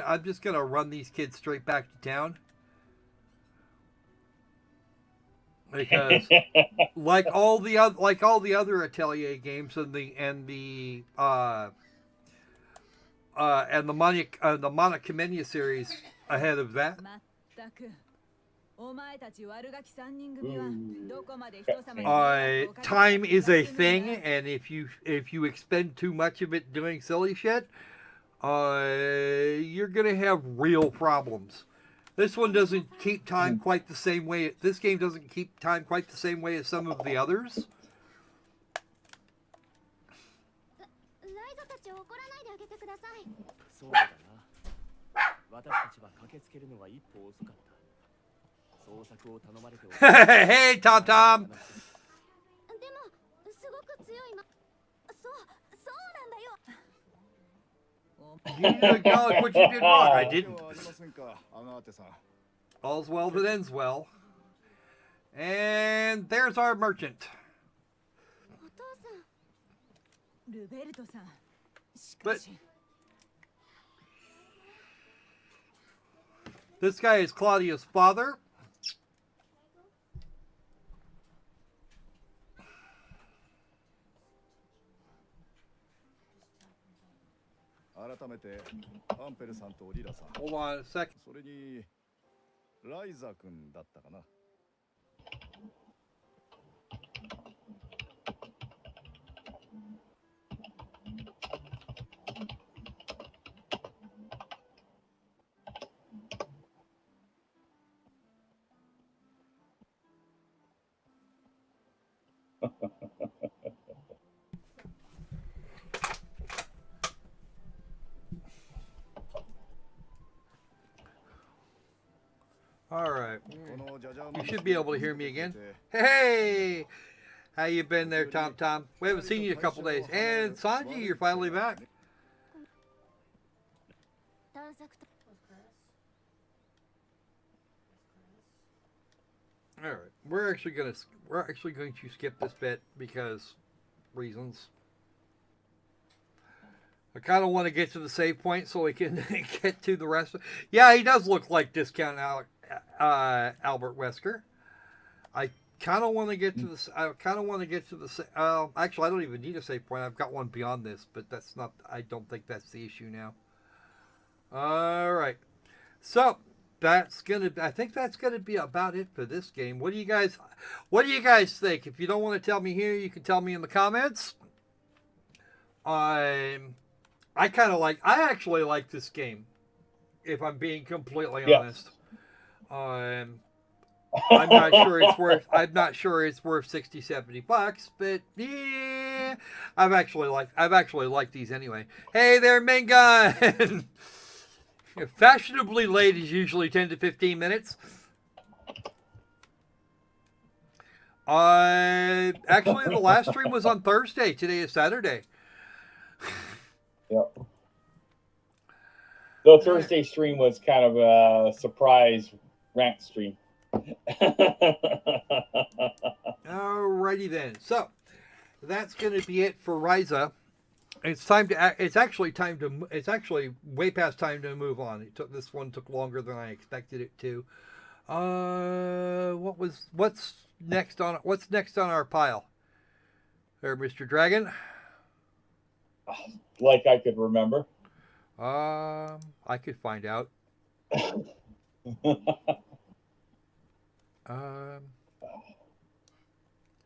[SPEAKER 1] I'm just gonna run these kids straight back to town because, like all the other Atelier games and the Mana Kamenia series ahead of that. Time is a thing, and if you expend too much of it doing silly shit, you're gonna have real problems. This one doesn't keep time quite the same way. This game doesn't keep time quite the same way as some of the others. Hey, Tom Tom. You need to acknowledge what you did wrong. I didn't. All's well that ends well. And there's our merchant. But this guy is Claudia's father. Hold on a second. All right. You should be able to hear me again. Hey! How you been there, Tom Tom? We haven't seen you in a couple days. And Sanji, you're finally back. All right, we're actually going to skip this bit because reasons. I kind of want to get to the save point so we can get to the rest. Yeah, he does look like Discount Albert Wesker. I kind of want to get to the. I kind of want to get to the. Actually, I don't even need a save point. I've got one beyond this, but that's not. I don't think that's the issue now. All right, so that's gonna. I think that's gonna be about it for this game. What do you guys think? If you don't want to tell me here, you can tell me in the comments. I actually like this game, if I'm being completely honest. I'm not sure it's worth 60, 70 bucks, but yeah, I've actually liked these anyway. Hey there, Mingun! Fashionably late is usually 10 to 15 minutes. Actually, the last stream was on Thursday. Today is Saturday.
[SPEAKER 2] Yep. The Thursday stream was kind of a surprise rant stream.
[SPEAKER 1] Alrighty then. So that's going to be it for Ryza. It's actually way past time to move on. This one took longer than I expected it to. What's next on our pile? There, Mr. Dragon.
[SPEAKER 2] Like I could remember.
[SPEAKER 1] I could find out.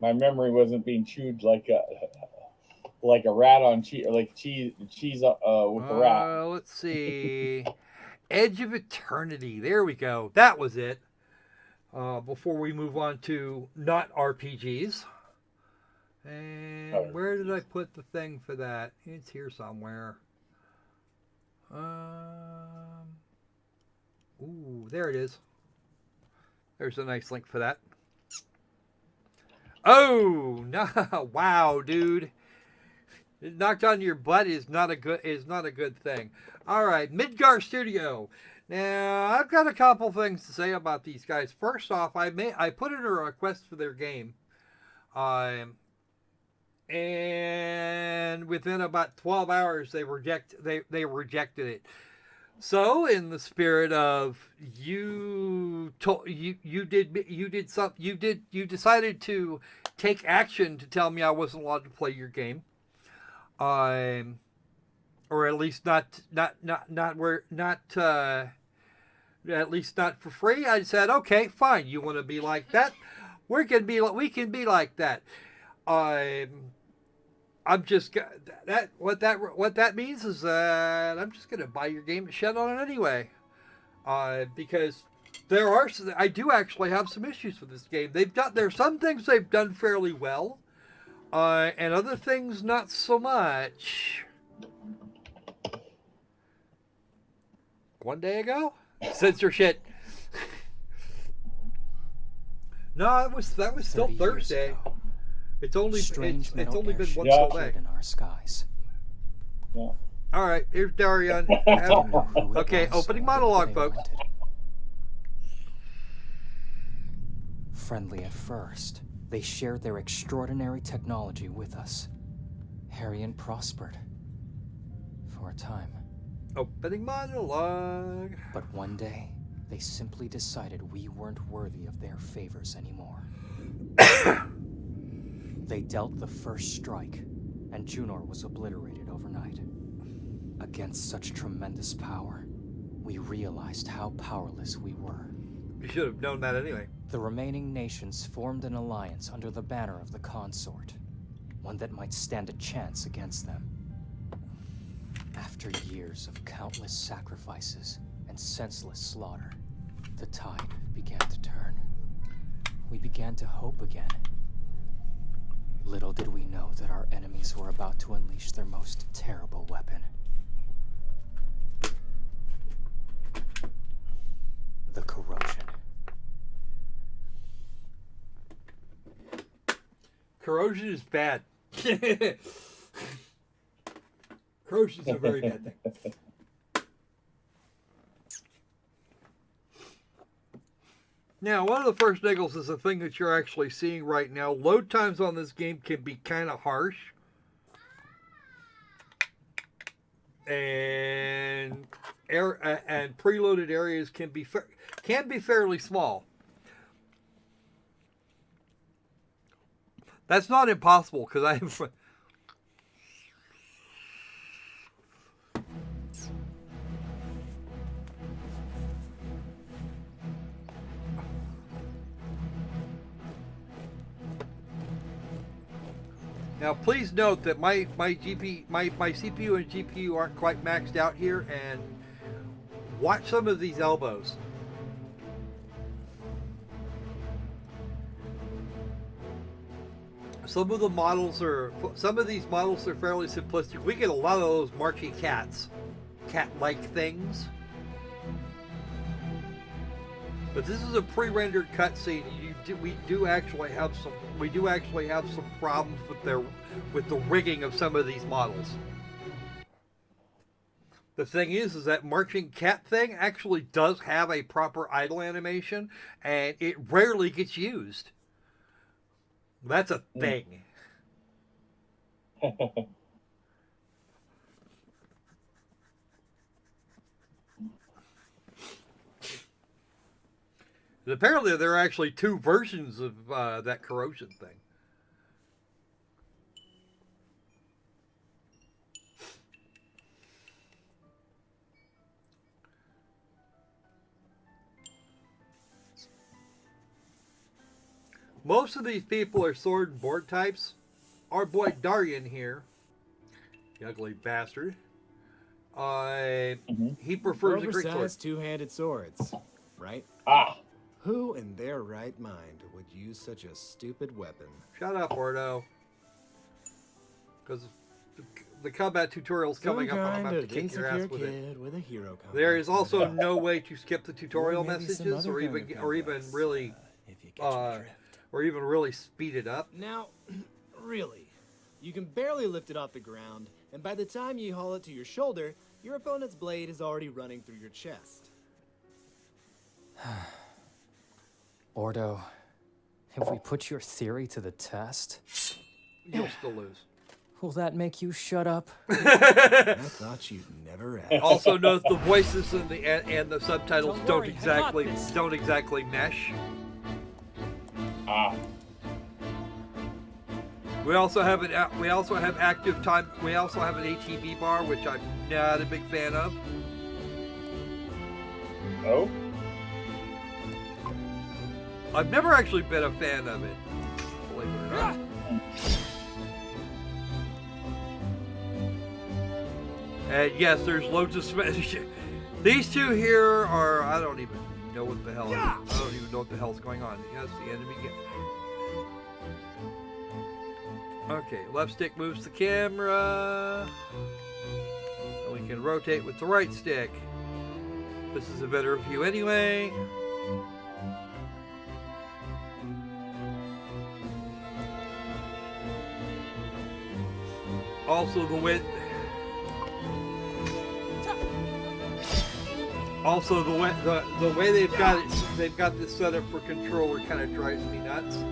[SPEAKER 2] My memory wasn't being chewed like a rat on cheese, like cheese with a rat.
[SPEAKER 1] Let's see. Edge of Eternity. There we go. That was it. Before we move on to not RPGs. And where did I put the thing for that? It's here somewhere. Ooh, there it is. There's a nice link for that. Oh, no. Wow, dude. Knocked on your butt is not a good thing. All right, Midgar Studio. Now, I've got a couple things to say about these guys. First off, I put in a request for their game. And within about 12 hours they rejected it. So in the spirit of you decided to take action to tell me I wasn't allowed to play your game, or at least not at least not for free. I said, okay, fine. You want to be like that? We can be like that. I'm just what that means is that I'm just gonna buy your game and shut on it anyway, because I do actually have some issues with this game. There's some things they've done fairly well, and other things not so much. One day ago, censor shit. No, that was still Thursday. It's only been one full day.
[SPEAKER 4] In our skies.
[SPEAKER 2] Yeah.
[SPEAKER 1] All right, here's Darian. Okay, opening monologue, folks.
[SPEAKER 4] Friendly at first, they shared their extraordinary technology with us. Harrian prospered. For a time.
[SPEAKER 1] Opening monologue.
[SPEAKER 4] But one day, they simply decided we weren't worthy of their favors anymore. They dealt the first strike, and Junor was obliterated overnight. Against such tremendous power, we realized how powerless we were.
[SPEAKER 1] You should have known that anyway.
[SPEAKER 4] The remaining nations formed an alliance under the banner of the Consort, one that might stand a chance against them. After years of countless sacrifices and senseless slaughter, the tide began to turn. We began to hope again. Little did we know that our enemies were about to unleash their most terrible weapon. The corrosion.
[SPEAKER 1] Corrosion is bad. Corrosion is a very bad thing. Now, one of the first niggles is the thing that you're actually seeing right now. Load times on this game can be kind of harsh. And preloaded areas can be fairly small. That's not impossible because I have. Now, please note that my CPU and GPU aren't quite maxed out here, and watch some of these elbows. Some of these models are fairly simplistic. We get a lot of those marchy cat-like things. But this is a pre-rendered cutscene. We do actually have some problems with the rigging of some of these models. The thing is that marching cat thing actually does have a proper idle animation, and it rarely gets used. That's a thing. And apparently there are actually two versions of that corrosion thing. Most of these people are sword and board types. Our boy Daryan here, the ugly bastard, he prefers a Greek sword.
[SPEAKER 5] Oversized two-handed swords, right?
[SPEAKER 2] Ah.
[SPEAKER 5] Who in their right mind would use such a stupid weapon?
[SPEAKER 1] Shut up, Ordo. Because the combat tutorial's coming up, I'm about to kick your ass with it.
[SPEAKER 5] With a hero
[SPEAKER 1] there is also no way to skip the tutorial messages, or even really, or even really speed it up.
[SPEAKER 5] Now, really, you can barely lift it off the ground, and by the time you haul it to your shoulder, your opponent's blade is already running through your chest.
[SPEAKER 4] Ordo, if we put your theory to the test,
[SPEAKER 1] you'll still lose.
[SPEAKER 4] Will that make you shut up?
[SPEAKER 5] I thought you'd never ask.
[SPEAKER 1] Also note the voices and the subtitles don't exactly mesh.
[SPEAKER 2] Ah.
[SPEAKER 1] We also have active time. We also have an ATB bar, which I'm not a big fan of.
[SPEAKER 2] Oh.
[SPEAKER 1] I've never actually been a fan of it, believe it or not. And yes, there's loads of smash. These two here are, I don't even know what the hell. I don't even know what the hell's going on. Yes, the enemy. Okay, left stick moves the camera. And we can rotate with the right stick. This is a better view anyway. Also the way they've got this set up for controller kind of drives me nuts.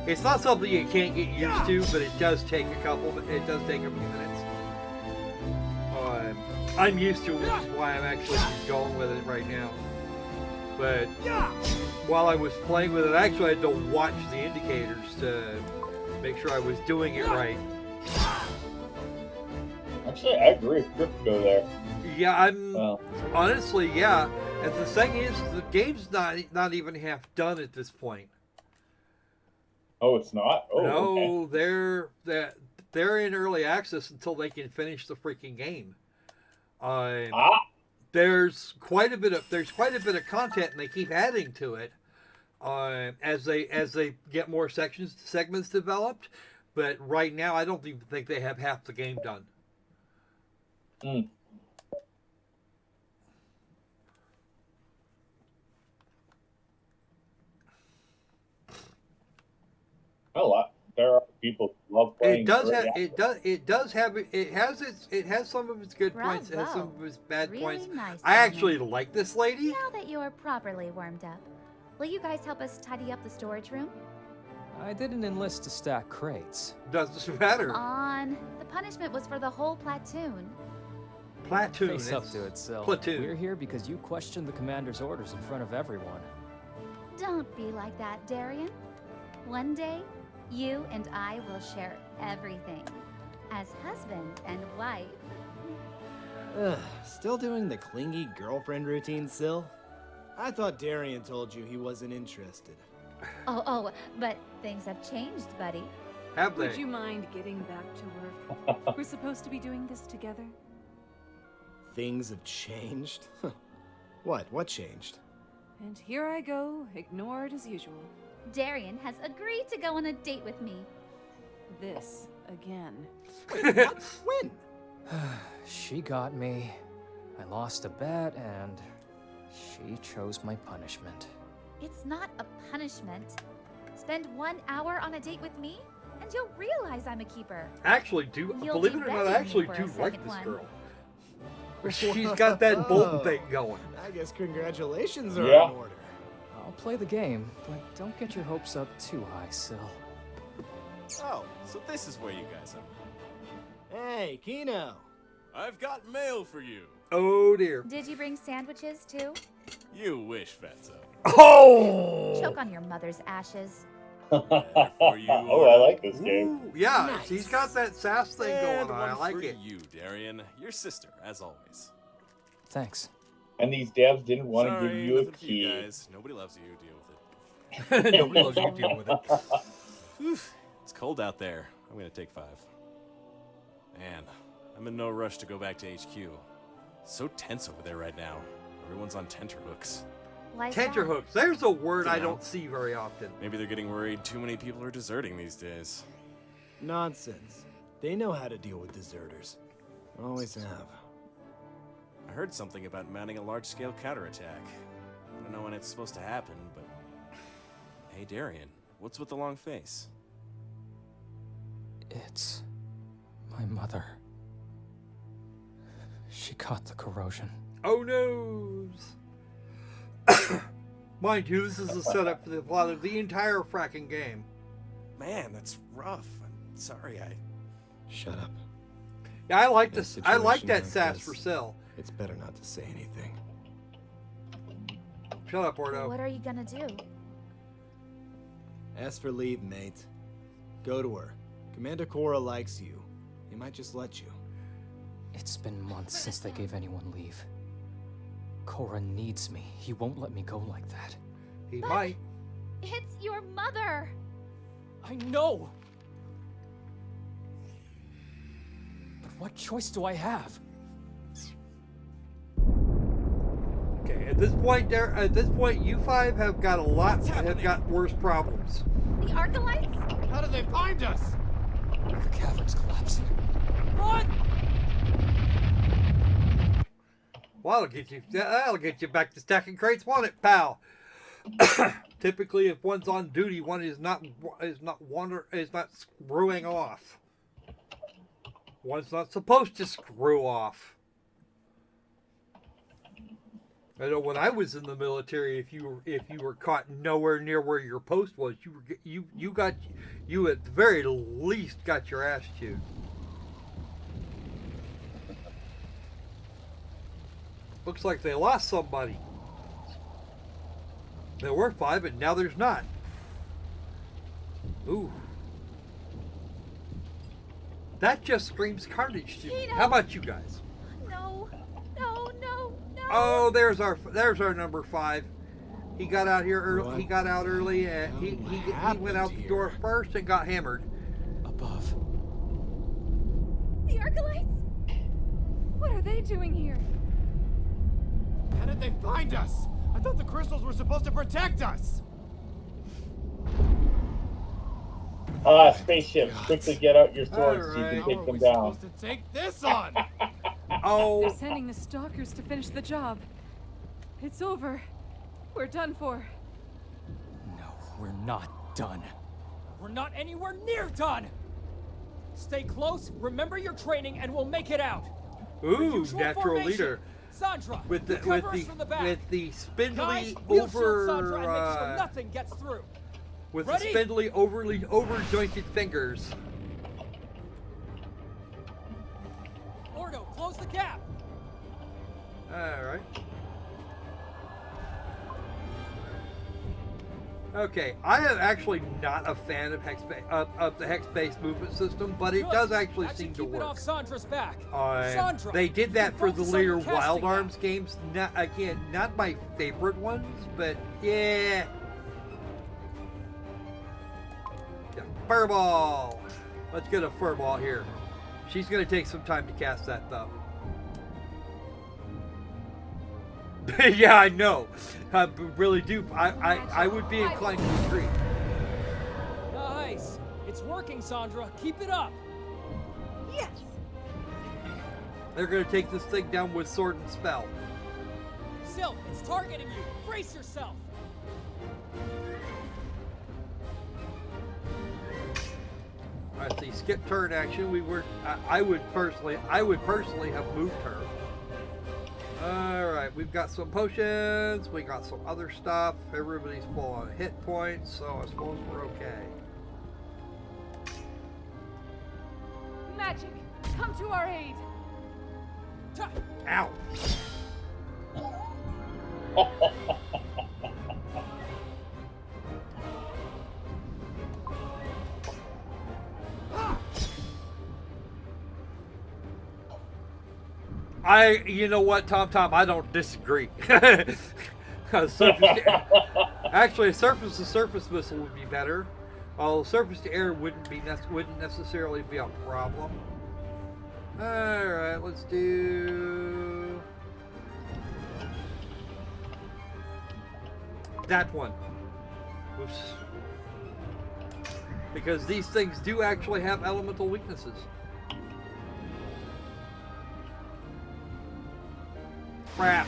[SPEAKER 1] It's not something you can't get used to, but it does take a few minutes. I'm used to it, which is why I'm actually just going with it right now. But while I was playing with it, I actually had to watch the indicators to make sure I was doing it right.
[SPEAKER 2] Actually, I agree with Crypto there.
[SPEAKER 1] Yeah, honestly, yeah. And the thing is, the game's not even half done at this point.
[SPEAKER 2] Oh, it's not? Oh,
[SPEAKER 1] no,
[SPEAKER 2] okay.
[SPEAKER 1] they're in early access until they can finish the freaking game. There's quite a bit of content, and they keep adding to it as they get more segments developed. But right now, I don't even think they have half the game done.
[SPEAKER 2] Mm. A lot. There are people love playing.
[SPEAKER 1] It does
[SPEAKER 2] early
[SPEAKER 1] have.
[SPEAKER 2] access.
[SPEAKER 1] It does have. It has its. It has some of its good points. It has some
[SPEAKER 6] Bravo.
[SPEAKER 1] of its bad
[SPEAKER 6] Really
[SPEAKER 1] points.
[SPEAKER 6] nice,
[SPEAKER 1] I actually
[SPEAKER 6] gentlemen.
[SPEAKER 1] like this lady.
[SPEAKER 6] Now that you're properly warmed up, will you guys help us tidy up the storage room?
[SPEAKER 4] I didn't enlist to stack crates.
[SPEAKER 1] Doesn't matter.
[SPEAKER 6] Come on. The punishment was for the whole platoon.
[SPEAKER 1] Platoon.
[SPEAKER 4] Face up
[SPEAKER 1] it's
[SPEAKER 4] to it, Sil.
[SPEAKER 1] Platoon.
[SPEAKER 4] We're here because you questioned the commander's orders in front of everyone.
[SPEAKER 6] Don't be like that, Darian. One day, you and I will share everything. As husband and wife.
[SPEAKER 5] Ugh, still doing the clingy girlfriend routine, Sil? I thought Darian told you he wasn't interested.
[SPEAKER 6] Oh, but things have changed, buddy.
[SPEAKER 1] Have they?
[SPEAKER 7] Would you mind getting back to work? We're supposed to be doing this together.
[SPEAKER 5] Things have changed? What changed?
[SPEAKER 7] And here I go, ignored as usual.
[SPEAKER 6] Darian has agreed to go on a date with me.
[SPEAKER 7] This again.
[SPEAKER 5] Wait, what? When?
[SPEAKER 4] She got me. I lost a bet, and she chose my punishment.
[SPEAKER 6] It's not a punishment. Spend 1 hour on a date with me, and you'll realize I'm a keeper.
[SPEAKER 1] I actually do.
[SPEAKER 6] You'll
[SPEAKER 1] Believe
[SPEAKER 6] be
[SPEAKER 1] it or not, I
[SPEAKER 6] begging me
[SPEAKER 1] actually
[SPEAKER 6] for a
[SPEAKER 1] do like
[SPEAKER 6] second
[SPEAKER 1] this
[SPEAKER 6] one.
[SPEAKER 1] girl. She's got that Bolton thing going.
[SPEAKER 5] I guess congratulations are
[SPEAKER 2] Yeah.
[SPEAKER 5] in order.
[SPEAKER 4] I'll play the game, but don't get your hopes up too high, Sil.
[SPEAKER 8] Oh, so this is where you guys are.
[SPEAKER 5] Hey, Kino.
[SPEAKER 8] I've got mail for you.
[SPEAKER 1] Oh dear.
[SPEAKER 6] Did you bring sandwiches too?
[SPEAKER 8] You wish, Fatso.
[SPEAKER 1] Oh.
[SPEAKER 6] Choke on your mother's ashes.
[SPEAKER 8] For you,
[SPEAKER 2] Oh, I like this game.
[SPEAKER 1] Ooh, yeah,
[SPEAKER 5] Nice.
[SPEAKER 1] she's got that sass thing
[SPEAKER 8] And
[SPEAKER 1] going on. I
[SPEAKER 8] one
[SPEAKER 1] like
[SPEAKER 8] for
[SPEAKER 1] it.
[SPEAKER 8] you, Darian. Your sister, as always.
[SPEAKER 4] Thanks.
[SPEAKER 2] And these devs didn't want to
[SPEAKER 8] Sorry,
[SPEAKER 2] give you a
[SPEAKER 8] nothing for you
[SPEAKER 2] key.
[SPEAKER 8] guys. Nobody loves you. Deal with it.
[SPEAKER 1] Nobody loves you. Deal with it.
[SPEAKER 8] Whew, it's cold out there. I'm gonna take 5. Man, I'm in no rush to go back to HQ. So tense over there right now. Everyone's on tenterhooks.
[SPEAKER 6] Why's
[SPEAKER 1] Tenterhooks. There's a word I
[SPEAKER 8] You know.
[SPEAKER 1] don't see very often.
[SPEAKER 8] Maybe they're getting worried too many people are deserting these days.
[SPEAKER 5] Nonsense. They know how to deal with deserters. Always have.
[SPEAKER 8] I heard something about mounting a large-scale counterattack. I don't know when it's supposed to happen, but... Hey, Darian, what's with the long face?
[SPEAKER 4] It's my mother. She caught the corrosion.
[SPEAKER 1] Oh no! Mind you, this is the setup for the plot of the entire fracking game.
[SPEAKER 8] Man, that's rough. I'm sorry,
[SPEAKER 5] Shut up.
[SPEAKER 1] Yeah, I like
[SPEAKER 5] In a
[SPEAKER 1] this. I like
[SPEAKER 5] situation
[SPEAKER 1] that
[SPEAKER 5] like
[SPEAKER 1] sass
[SPEAKER 5] this,
[SPEAKER 1] for Sil.
[SPEAKER 5] It's better not to say anything.
[SPEAKER 1] Shut up, Ordo.
[SPEAKER 6] What are you gonna do?
[SPEAKER 5] Ask for leave, mate. Go to her. Commander Cora likes you. He might just let you.
[SPEAKER 4] It's been months since they gave anyone leave. Cora needs me. He won't let me go like that.
[SPEAKER 1] He
[SPEAKER 6] But-
[SPEAKER 1] might.
[SPEAKER 6] It's your mother.
[SPEAKER 4] I know! But what choice do I have?
[SPEAKER 1] Okay, at this point, you 5 have got a lot. Have got worse problems.
[SPEAKER 6] The Archelites?
[SPEAKER 5] How did they find us?
[SPEAKER 4] The cavern's collapsing. Run!
[SPEAKER 1] Well, that'll get you back to stacking crates, won't it, pal? Typically, if one's on duty, one is not screwing off. One's not supposed to screw off. I know when I was in the military, if you were caught nowhere near where your post was, you at the very least got your ass chewed. Looks like they lost somebody. There were 5, and now there's not. Ooh. That just screams carnage to me.
[SPEAKER 6] Kino.
[SPEAKER 1] How about you guys?
[SPEAKER 6] No.
[SPEAKER 1] Oh, there's our number 5. He got out here early.
[SPEAKER 5] What
[SPEAKER 1] He got out early, and he went out the door first and got hammered.
[SPEAKER 4] Above.
[SPEAKER 7] The Archelites? What are they doing here?
[SPEAKER 5] How did they find us? I thought the crystals were supposed to protect us.
[SPEAKER 2] Spaceships, quickly get out your swords so you
[SPEAKER 1] Alright.
[SPEAKER 2] can
[SPEAKER 5] How
[SPEAKER 2] take
[SPEAKER 5] are
[SPEAKER 2] them
[SPEAKER 5] we
[SPEAKER 2] down.
[SPEAKER 5] supposed to take this on?
[SPEAKER 1] Oh,
[SPEAKER 7] They're sending the stalkers to finish the job. It's over. We're done for.
[SPEAKER 4] No, we're not done. We're not anywhere near done! Stay close, remember your training, and we'll make it out.
[SPEAKER 1] Ooh,
[SPEAKER 4] Usual
[SPEAKER 1] natural
[SPEAKER 4] formation.
[SPEAKER 1] leader.
[SPEAKER 4] Sandra,
[SPEAKER 1] With the
[SPEAKER 4] you cover us from the back.
[SPEAKER 1] with the spindly
[SPEAKER 4] Guys, we'll shield Sandra and make
[SPEAKER 1] over
[SPEAKER 4] sure nothing gets through.
[SPEAKER 1] with the
[SPEAKER 4] Ready?
[SPEAKER 1] spindly overly over jointed fingers.
[SPEAKER 4] Ordo, close the gap.
[SPEAKER 1] All right. Okay, I am actually not a fan of the hex-based movement system, but it
[SPEAKER 4] Good.
[SPEAKER 1] does actually
[SPEAKER 4] That should
[SPEAKER 1] seem to
[SPEAKER 4] keep it
[SPEAKER 1] work.
[SPEAKER 4] off Sandra's back.
[SPEAKER 1] Sandra, they did that for the later Wild Arms games. Not again, not my favorite ones, but yeah. Yeah, Furball. Let's get a furball here. She's gonna take some time to cast that though. Yeah, I know. I really do. I would be inclined to agree.
[SPEAKER 4] Nice. It's working, Sandra. Keep it up.
[SPEAKER 7] Yes!
[SPEAKER 1] They're gonna take this thing down with sword and spell.
[SPEAKER 4] Silk, it's targeting you. Brace yourself.
[SPEAKER 1] Alright, the skip turn action. I would personally have moved her. Alright, we've got some potions, we got some other stuff. Everybody's full on hit points, so I suppose we're okay.
[SPEAKER 7] Magic, come to our aid.
[SPEAKER 1] Ow! You know what, Tom, I don't disagree. Actually, a surface-to-surface missile would be better. Although surface-to-air wouldn't necessarily be a problem. All right, let's do that one. Oops. Because these things do actually have elemental weaknesses. Crap.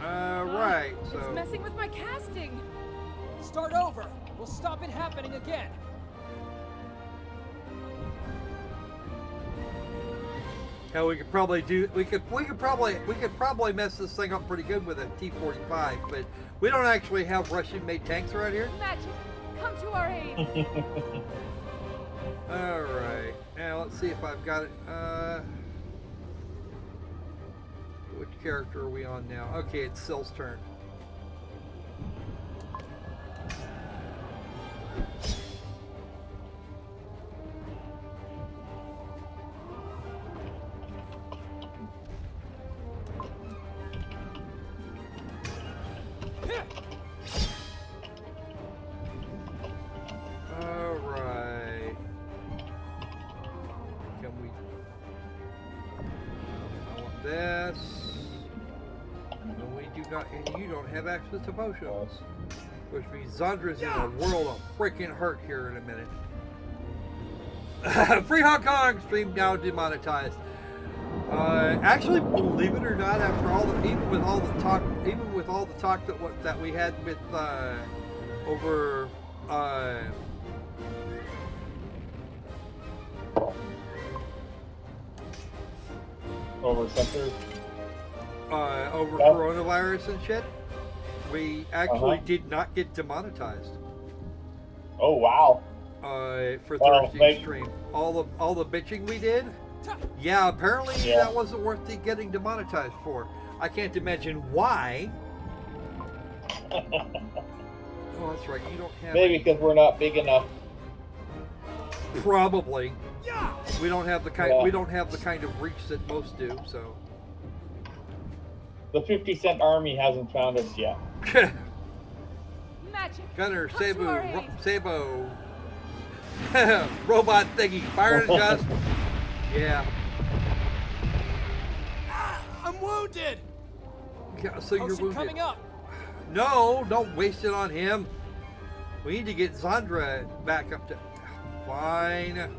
[SPEAKER 1] Alright, so...
[SPEAKER 7] It's messing with my casting.
[SPEAKER 4] Start over. We'll stop it happening again.
[SPEAKER 1] Hell, we could probably mess this thing up pretty good with a T-45, but we don't actually have Russian-made tanks around here.
[SPEAKER 7] Magic, come to our aid.
[SPEAKER 1] Alright, now let's see if I've got it. Which character are we on now? Okay, it's Syl's turn. Alright. Can we... I want this. And we do not... And you don't have access to potions. Which means Zandra's in a world of freaking hurt here in a minute. Free Hong Kong! Stream now demonetized. Actually, believe it or not, after all the... Even with all the talk that we had with... over...
[SPEAKER 2] Over something.
[SPEAKER 1] Over coronavirus and shit, we actually did not get demonetized.
[SPEAKER 2] Oh wow!
[SPEAKER 1] For Thursday's stream, all the bitching we did, yeah, apparently that wasn't worth getting demonetized for. I can't imagine why. Oh, that's right. You don't have.
[SPEAKER 2] Maybe because we're not big enough.
[SPEAKER 1] Probably. We don't have the kind. We don't have the kind of reach that most do. So.
[SPEAKER 2] The 50-cent army hasn't found us yet.
[SPEAKER 7] Magic.
[SPEAKER 1] Gunner,
[SPEAKER 7] come to our aid.
[SPEAKER 1] Sabo. Robot thingy. Fire and adjust. Yeah.
[SPEAKER 4] I'm wounded.
[SPEAKER 1] Yeah, so you're wounded.
[SPEAKER 4] Coming up.
[SPEAKER 1] No, don't waste it on him. We need to get Zandra back up to... Fine.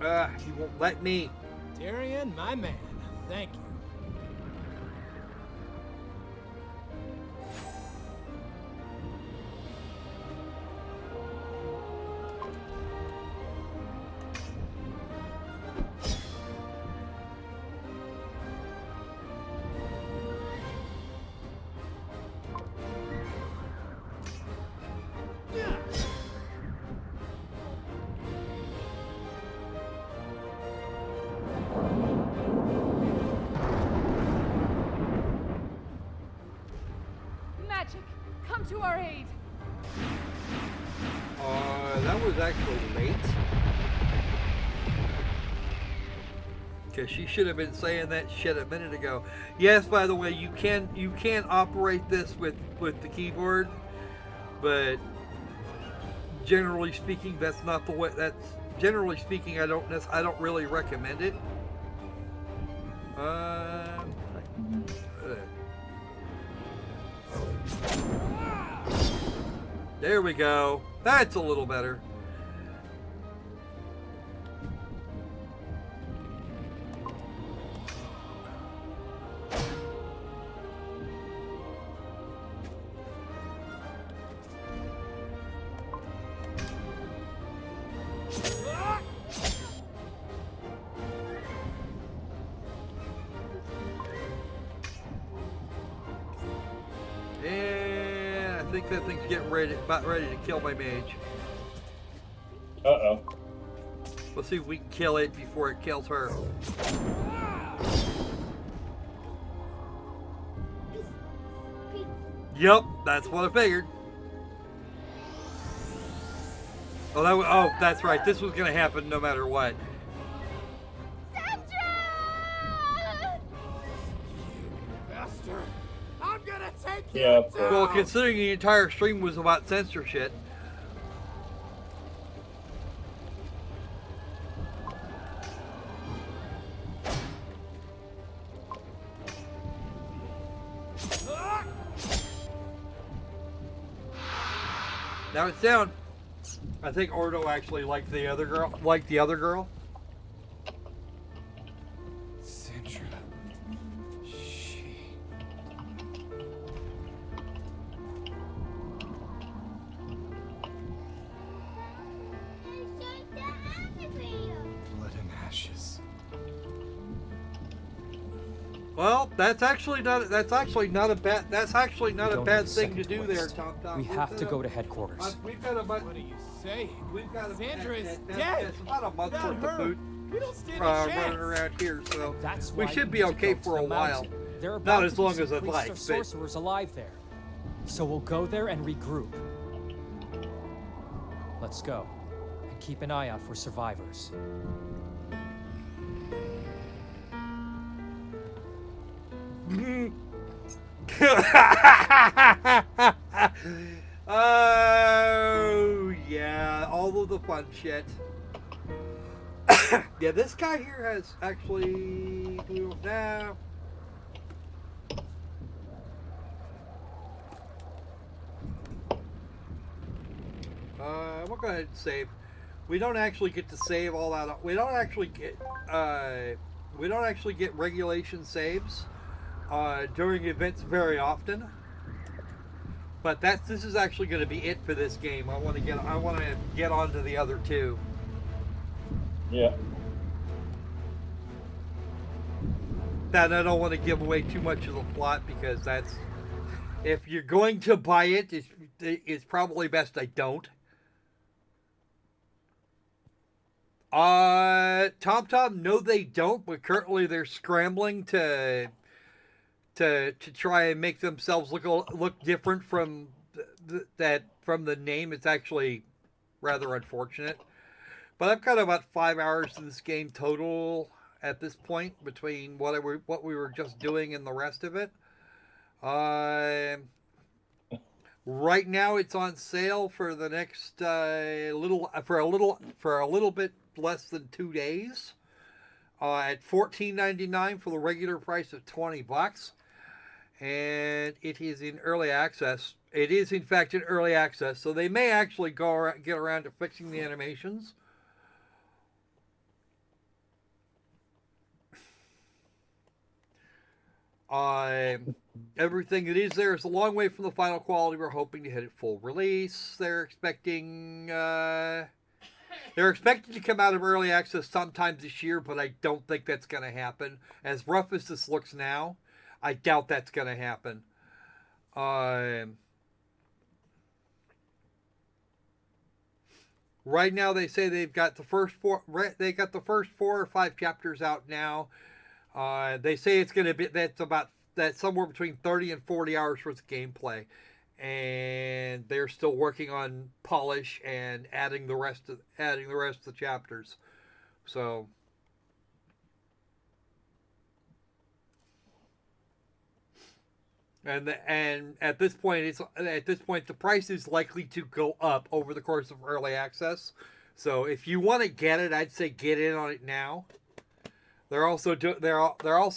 [SPEAKER 1] He won't let me.
[SPEAKER 5] Darian, my man, thank you.
[SPEAKER 7] Magic, come to our aid.
[SPEAKER 1] That was actually late. Because she should have been saying that shit a minute ago. Yes, by the way, you can operate this with the keyboard, but generally speaking, that's not the way. Generally speaking, I don't really recommend it. There we go. That's a little better. And I think that thing's getting about ready to kill my mage.
[SPEAKER 2] Uh-oh.
[SPEAKER 1] Let's see if we can kill it before it kills her. Yep, that's what I figured. Oh, that's right. This was gonna happen no matter what.
[SPEAKER 2] Yeah.
[SPEAKER 1] Well, considering the entire stream was about censor shit. Now it's down. I think Ordo actually liked the other girl.
[SPEAKER 4] Sandra. She. Blood and ashes.
[SPEAKER 1] Well, that's actually not a bad thing to do there, Tom.
[SPEAKER 4] We have to go to headquarters.
[SPEAKER 1] We've got about.
[SPEAKER 5] What are you saying?
[SPEAKER 1] We've got
[SPEAKER 5] Sandra is
[SPEAKER 1] it's
[SPEAKER 5] dead.
[SPEAKER 1] about a month
[SPEAKER 5] Without
[SPEAKER 1] worth of
[SPEAKER 5] her,
[SPEAKER 1] food
[SPEAKER 5] we don't stand a
[SPEAKER 1] running
[SPEAKER 5] chance.
[SPEAKER 1] around here, so
[SPEAKER 4] That's
[SPEAKER 1] we
[SPEAKER 4] why
[SPEAKER 1] should
[SPEAKER 4] we
[SPEAKER 1] be
[SPEAKER 4] need to
[SPEAKER 1] okay
[SPEAKER 4] go to
[SPEAKER 1] for a
[SPEAKER 4] the
[SPEAKER 1] while.
[SPEAKER 4] mountain. There are
[SPEAKER 1] Not
[SPEAKER 4] bound
[SPEAKER 1] as
[SPEAKER 4] to be
[SPEAKER 1] long
[SPEAKER 4] some
[SPEAKER 1] as I'd
[SPEAKER 4] priests
[SPEAKER 1] like,
[SPEAKER 4] or
[SPEAKER 1] but
[SPEAKER 4] sorcerers alive there. So we'll go there and regroup. Let's go. And keep an eye out for survivors.
[SPEAKER 1] Oh yeah, all of the fun shit. Yeah, this guy here has actually now. We'll go ahead and save. We don't actually get to save all that. We don't actually get regulation saves during events very often. But this is actually going to be it for this game. I want to get on to the other two.
[SPEAKER 2] Yeah.
[SPEAKER 1] That I don't want to give away too much of the plot because that's, if you're going to buy it, it's probably best I don't. TomTom, no, they don't. But currently, they're scrambling to try and make themselves look different from from the name. It's actually rather unfortunate. But I've got about 5 hours in this game total at this point between what we were just doing and the rest of it. Right now, it's on sale for the next a little bit less than 2 days at $14.99 for the regular price of $20, and it is in early access. It is in fact in early access, so they may actually get around to fixing the animations. Everything that is there is a long way from the final quality. We're hoping to hit it full release. They're expecting to come out of early access sometime this year, but I don't think that's going to happen. As rough as this looks now, I doubt that's going to happen. Right now, they say they've got the first 4 or 5 chapters out now. They say it's going to be that's somewhere between 30 and 40 hours worth of gameplay, and they're still working on polish and adding the rest of the chapters. So, and at this point the price is likely to go up over the course of early access. So if you want to get it, I'd say get in on it now. They're also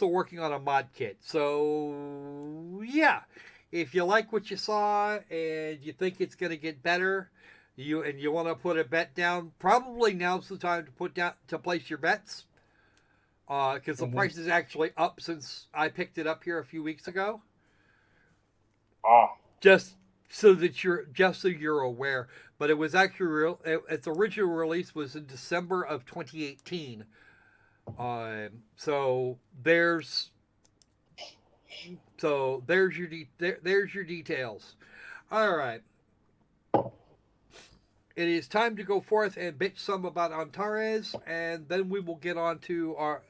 [SPEAKER 1] working on a mod kit. So yeah, if you like what you saw and you think it's going to get better, you want to put a bet down, probably now's the time to place your bets. Because the price is actually up since I picked it up here a few weeks ago. Just so you're aware. But it was actually its original release was in December of 2018. So there's your details. All right. It is time to go forth and bitch some about Antares, and then we will get to our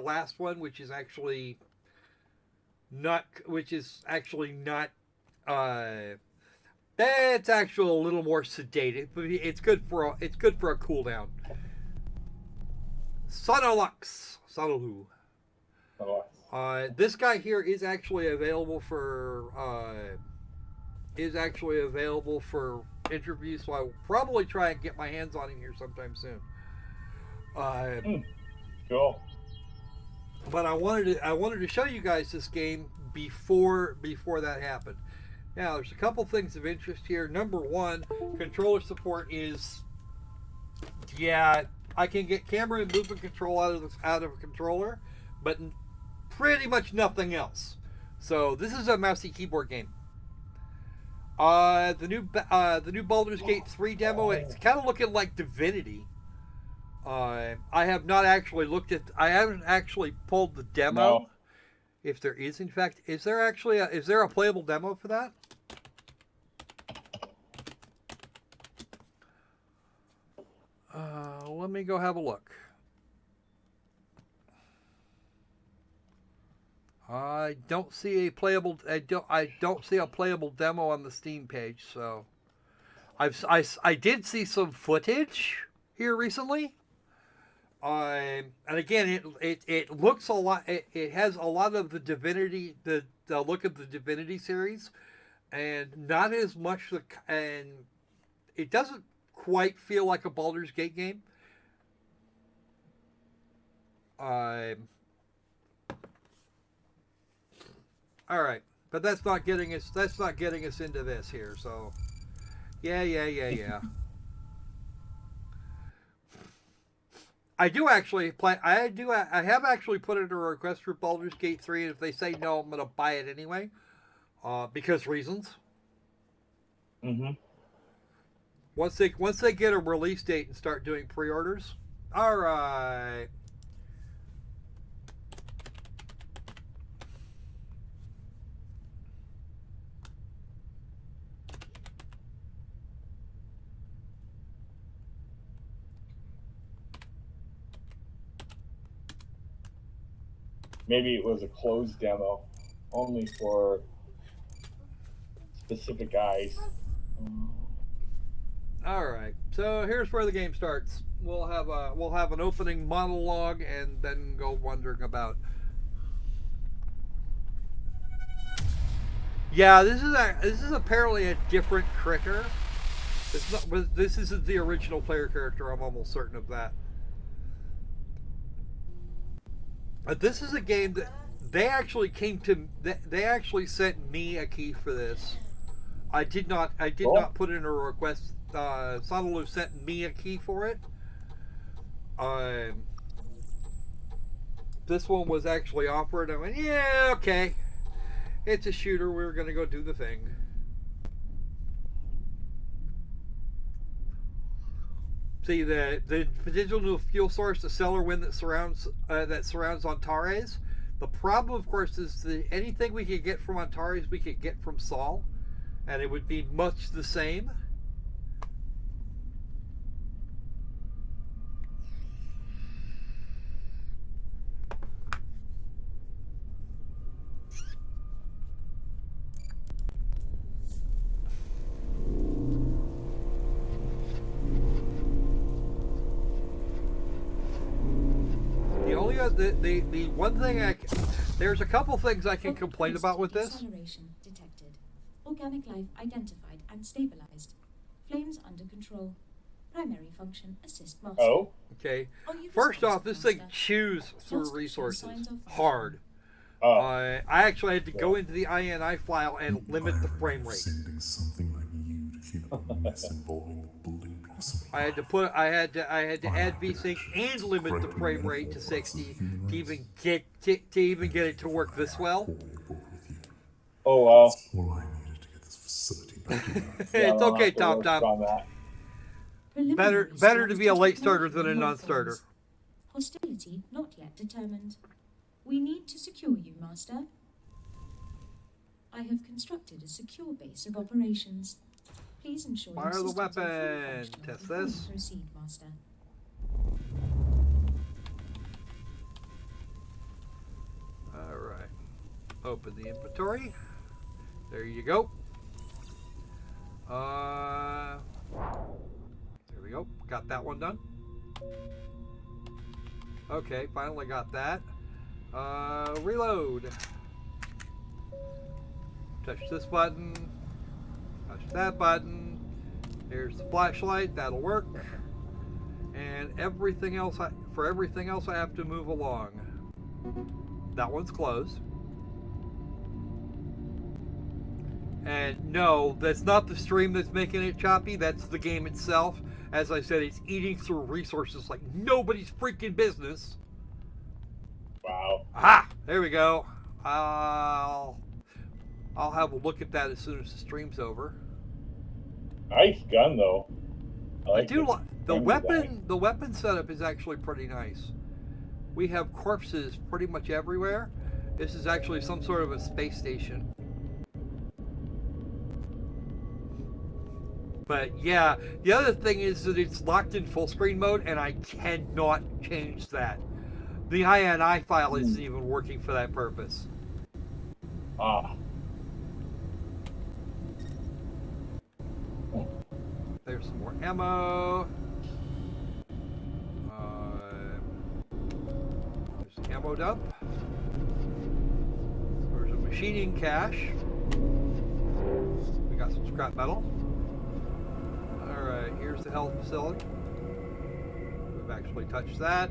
[SPEAKER 1] last one, which is actually not. It's actually a little more sedated, but it's good for a cool down. Sonalux. This guy here is actually available for interview, so I will probably try and get my hands on him here sometime soon.
[SPEAKER 2] Cool.
[SPEAKER 1] But I wanted to show you guys this game before that happened. Now, there's a couple things of interest here. Number one, controller support is, I can get camera and movement control out of a controller, but pretty much nothing else. So this is a mousey keyboard game. The new Baldur's Gate 3 demo, it's kind of looking like Divinity. I haven't actually pulled the demo.
[SPEAKER 2] No.
[SPEAKER 1] If there is, in fact, is there a playable demo for that? Let me go have a look. I don't see a playable demo on the Steam page. So, I did see some footage here recently. And again, it looks a lot. It has a lot of the Divinity, the look of the Divinity series, and not as much. And it doesn't quite feel like a Baldur's Gate game. All right, but that's not getting us into this here. So, yeah. I have actually put in a request for Baldur's Gate 3, and if they say no, I'm gonna buy it anyway, because reasons. Once they get a release date and start doing pre-orders. All right.
[SPEAKER 2] Maybe it was a closed demo, only for specific eyes.
[SPEAKER 1] All right, so here's where the game starts. We'll have an opening monologue and then go wondering about. Yeah, this is apparently a different critter. This isn't the original player character. I'm almost certain of that. This is a game that they actually they actually sent me a key for this. I did not put in a request. Sandalwood sent me a key for it. this one was actually offered, I went, yeah, okay. It's a shooter. We're going to go do the thing. See, the potential new fuel source, the stellar wind that surrounds Antares. The problem, of course, is that anything we could get from Antares, we could get from Sol, and it would be much the same. The one thing there's a couple things I can complain about with this.
[SPEAKER 9] Acceleration detected. Organic life identified and stabilized. Flames under control. Primary function assist master.
[SPEAKER 2] Oh.
[SPEAKER 1] Okay. First off, this thing chews through resources hard. I actually had to go into the INI file and limit the frame rate.
[SPEAKER 10] Sending something like you to clean up a mess involving the building blossom.
[SPEAKER 1] I had to add VSync and limit the frame rate to 60 to even get it to work this well.
[SPEAKER 2] Oh wow.
[SPEAKER 10] All I needed to get this facility back.
[SPEAKER 1] It's okay, Tom. Better to be a late starter than a non-starter.
[SPEAKER 9] Hostility not yet determined. We need to secure you, Master. I have constructed a secure base of operations. Please ensure
[SPEAKER 1] fire the weapon. Test this.
[SPEAKER 9] Proceed, Master.
[SPEAKER 1] All right. Open the inventory. There you go. There we go. Got that one done. Okay, finally got that. Reload. Touch this button. Touch that button. Here's the flashlight. That'll work. And everything else, for everything else, I have to move along. That one's closed. And no, that's not the stream that's making it choppy. That's the game itself. As I said, it's eating through resources like nobody's freaking business.
[SPEAKER 2] Wow.
[SPEAKER 1] Ah, there we go. I'll have a look at that as soon as the stream's over.
[SPEAKER 2] Nice gun though.
[SPEAKER 1] I do like the weapon. The weapon setup is actually pretty nice. We have corpses pretty much everywhere. This is actually some sort of a space station. But yeah, the other thing is that it's locked in full screen mode, and I cannot change that. The INI file isn't even working for that purpose.
[SPEAKER 2] Ah.
[SPEAKER 1] There's some more ammo. There's an ammo dump. There's a machining cache. We got some scrap metal. Alright, here's the health facility. We've actually touched that.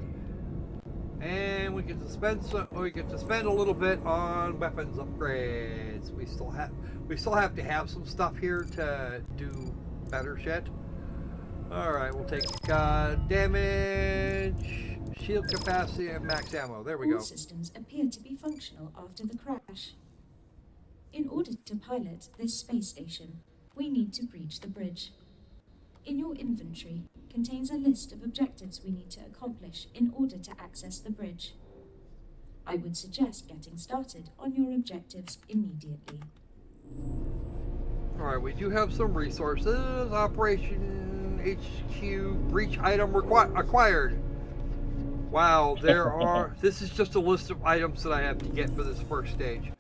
[SPEAKER 1] And we get to spend a little bit on weapons upgrades. We still have to have some stuff here to do better shit. Alright, we'll take damage, shield capacity, and max ammo. There we go.
[SPEAKER 9] All systems appear to be functional after the crash. In order to pilot this space station, we need to breach the bridge. In your inventory contains a list of objectives we need to accomplish in order to access the bridge. I would suggest getting started on your objectives immediately.
[SPEAKER 1] Alright, we do have some resources. Operation HQ breach item acquired. Wow, there are... This is just a list of items that I have to get for this first stage.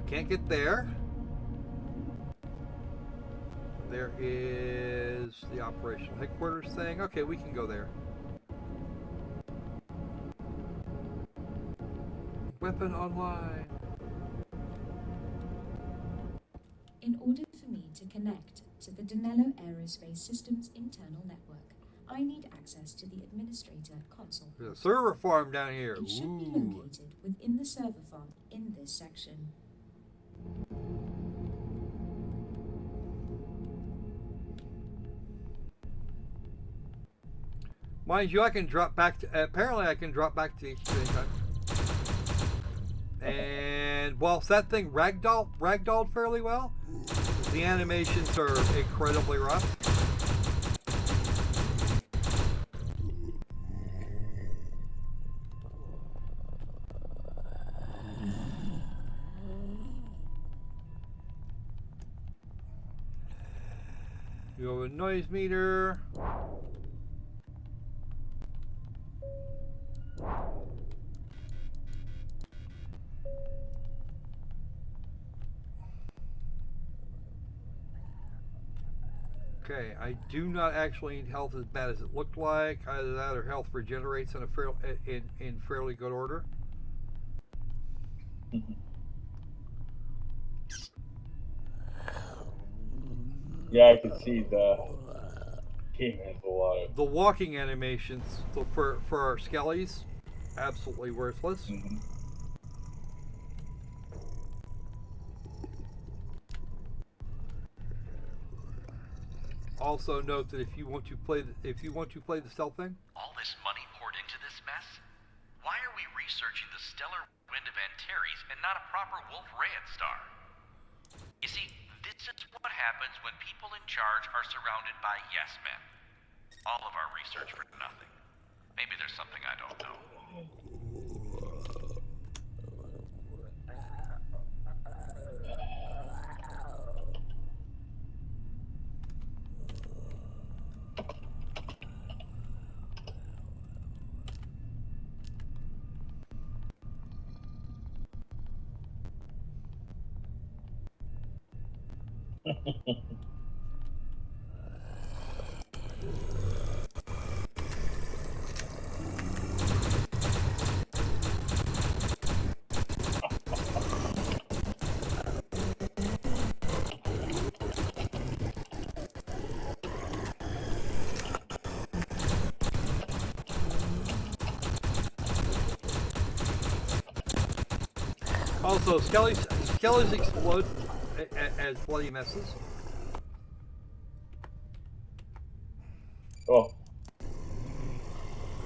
[SPEAKER 1] Can't get there. There is the operational headquarters thing. Okay, we can go there. Weapon online.
[SPEAKER 9] In order for me to connect to the Danello Aerospace Systems internal network, I need access to the administrator console.
[SPEAKER 1] There's a server farm down here.
[SPEAKER 9] It should be located within the server farm in this section.
[SPEAKER 1] Mind you, I can drop back to, apparently I can drop back to HQ anytime. And whilst that thing ragdolled fairly well, the animations are incredibly rough. You have a noise meter. Okay, I do not actually need health as bad as it looked like. Either that or health regenerates in a in fairly good order.
[SPEAKER 2] Yeah, I can see the game has a lot of
[SPEAKER 1] the walking animations for our skellies, absolutely worthless. Also note that if you want to play the stealth thing,
[SPEAKER 11] all this money poured into this mess? Why are we researching the stellar wind of Antares and not a proper Wolf Rayet star? You see, this is what happens when people in charge are surrounded by yes men. All of our research for nothing. Maybe there's something I don't know.
[SPEAKER 1] also skellies explode as bloody messes.
[SPEAKER 2] Oh,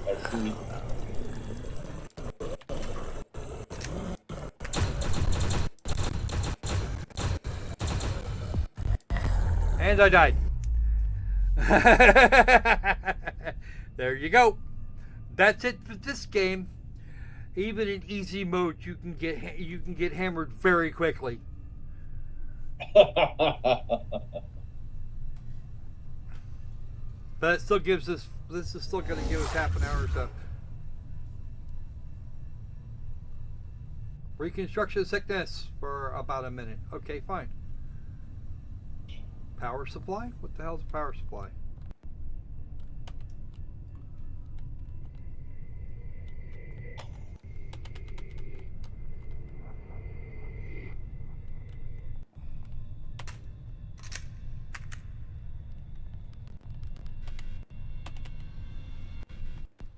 [SPEAKER 2] I see.
[SPEAKER 1] And I died. There you go. That's it for this game. Even in easy mode, you can get hammered very quickly. But it still gives us. This is still going to give us half an hour or so. Reconstruction sickness for about a minute. Okay, fine. Power supply? What the hell is a power supply?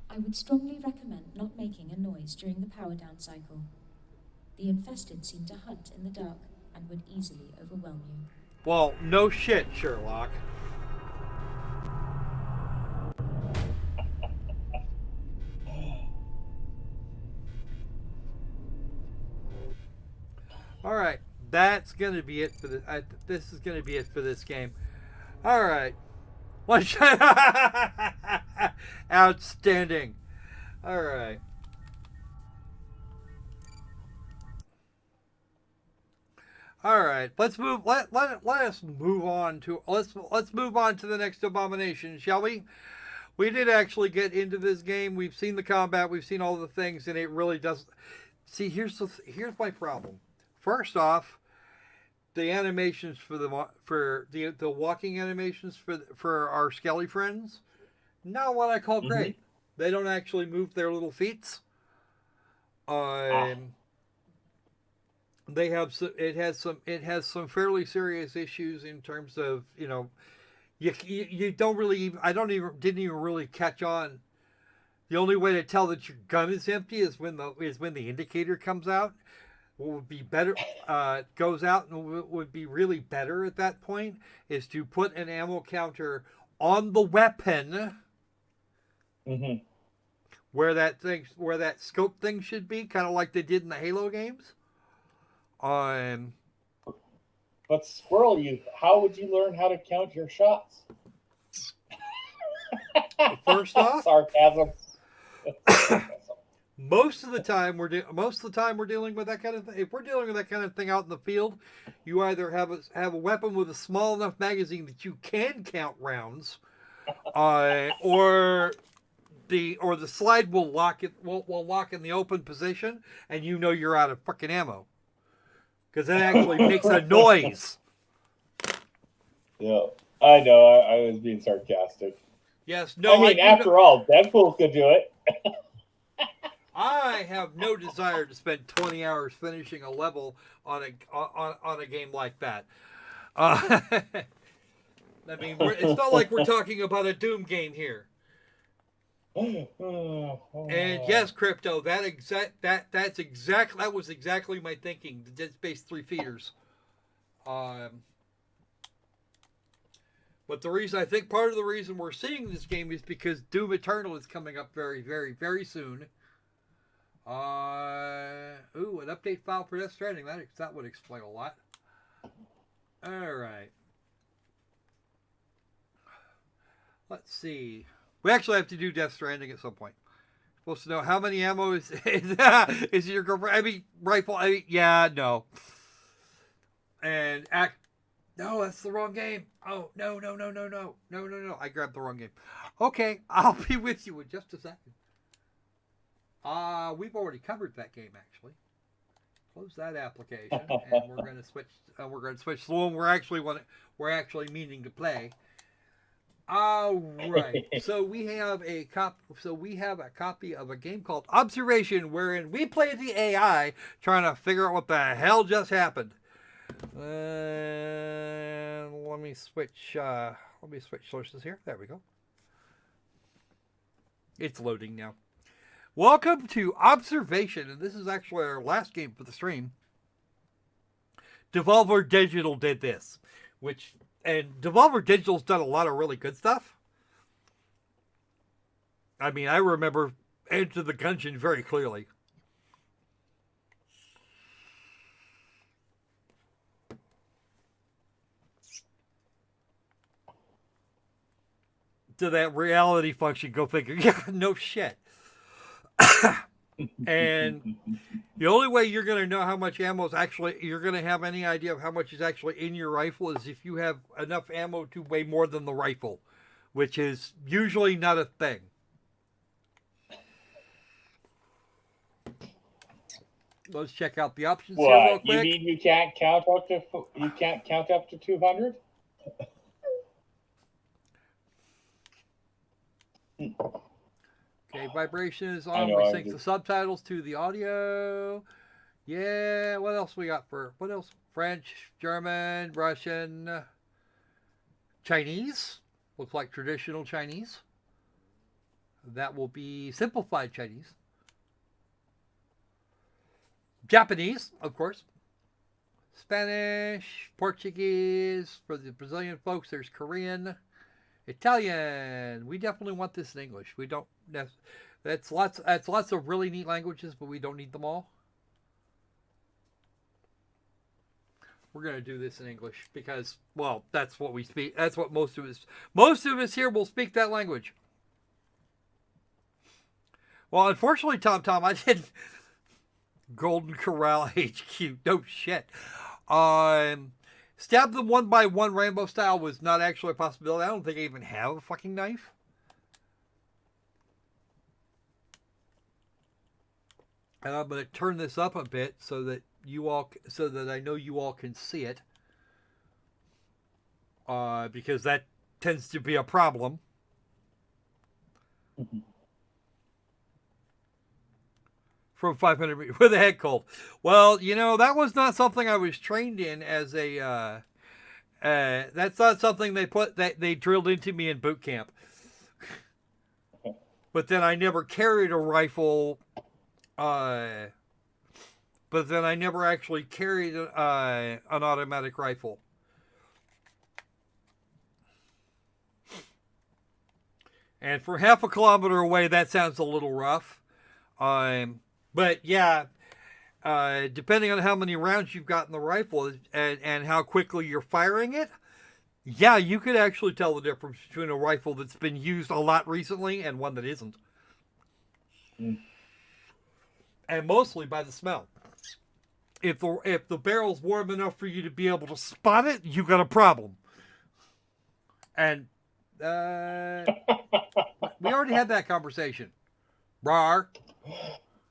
[SPEAKER 9] I would strongly recommend not making a noise during the power down cycle. The infested seem to hunt in the dark and would easily overwhelm you.
[SPEAKER 1] Well, no shit, Sherlock. All right, that's gonna be it for the. This is gonna be it for this game. All right, outstanding. All right. All right, let's move. Let us move on to let's move on to the next abomination, shall we? We did actually get into this game. We've seen the combat. We've seen all the things, and it really does. See, here's my problem. First off, the animations for the walking animations for our skelly friends, not what I call great. They don't actually move their little feet. They have it has some fairly serious issues in terms of, you know, you don't really, didn't even really catch on. The only way to tell that your gun is empty is when the indicator comes out. What would be better, goes out, and what would be really better at that point is to put an ammo counter on the weapon
[SPEAKER 2] Mm-hmm.
[SPEAKER 1] where that scope thing should be, kind of like they did in the Halo games.
[SPEAKER 2] But Squirrel, how would you learn how to count your shots?
[SPEAKER 1] First off,
[SPEAKER 2] sarcasm.
[SPEAKER 1] Most of the time we're dealing with that kind of thing. If we're dealing with that kind of thing out in the field, you either have a weapon with a small enough magazine that you can count rounds, or the slide will lock in the open position, and you know you're out of fucking ammo because it actually makes a noise.
[SPEAKER 2] Yeah, I know. I was being sarcastic.
[SPEAKER 1] Yes, no.
[SPEAKER 2] I mean, after all, Deadpool could do it.
[SPEAKER 1] I have no desire to spend 20 hours finishing a level on a game like that. I mean, it's not like we're talking about a Doom game here. And yes, Crypto, that was exactly my thinking. The Dead Space 3 feeders. But I think part of the reason we're seeing this game is because Doom Eternal is coming up very, very, very soon. An update file for Death Stranding. That would explain a lot. All right. Let's see. We actually have to do Death Stranding at some point. Supposed to know how many ammo is your girlfriend? I mean, rifle. I mean, yeah, no. And no, that's the wrong game. Oh, no. I grabbed the wrong game. Okay, I'll be with you in just a second. We've already covered that game, actually. Close that application, and we're going to switch. We're going to switch to the one we're actually meaning to play. All right. So we have a copy of a game called Observation, wherein we play the AI trying to figure out what the hell just happened. Let me switch sources here. There we go. It's loading now. Welcome to Observation, and this is actually our last game for the stream. Devolver Digital did this, and Devolver Digital's done a lot of really good stuff. I mean, I remember Enter the Gungeon very clearly. To that reality function, go figure. Yeah, no shit. And the only way you're going to know how much ammo is you're going to have any idea of how much is actually in your rifle is if you have enough ammo to weigh more than the rifle, which is usually not a thing. Let's check out the options here real quick.
[SPEAKER 2] You mean you can't count up to 200?
[SPEAKER 1] Okay, vibration is on. We sync the subtitles to the audio. Yeah, what else we got what else? French, German, Russian, Chinese. Looks like traditional Chinese. That will be simplified Chinese. Japanese, of course. Spanish, Portuguese. For the Brazilian folks, there's Korean. Italian. We definitely want this in English. We don't. That's lots of really neat languages, but we don't need them all. We're gonna do this in English because, well, that's what we speak. That's what most of us here will speak that language. Well, unfortunately, Tom, I did Golden Corral HQ. No shit. Stab them one by one Rainbow style was not actually a possibility. I don't think I even have a fucking knife. And I'm going to turn this up a bit so that I know you all can see it. Because that tends to be a problem. Mm-hmm. From 500 meters with a head cold. Well, that was not something I was trained in as a. That's not something they drilled into me in boot camp. But then I never carried a rifle. But then I never actually carried an automatic rifle. And for half a kilometer away, that sounds a little rough. But yeah, depending on how many rounds you've got in the rifle and how quickly you're firing it, yeah, you could actually tell the difference between a rifle that's been used a lot recently and one that isn't.
[SPEAKER 2] Mm.
[SPEAKER 1] And mostly by the smell. If the barrel's warm enough for you to be able to spot it, you got a problem. And we already had that conversation. Rar.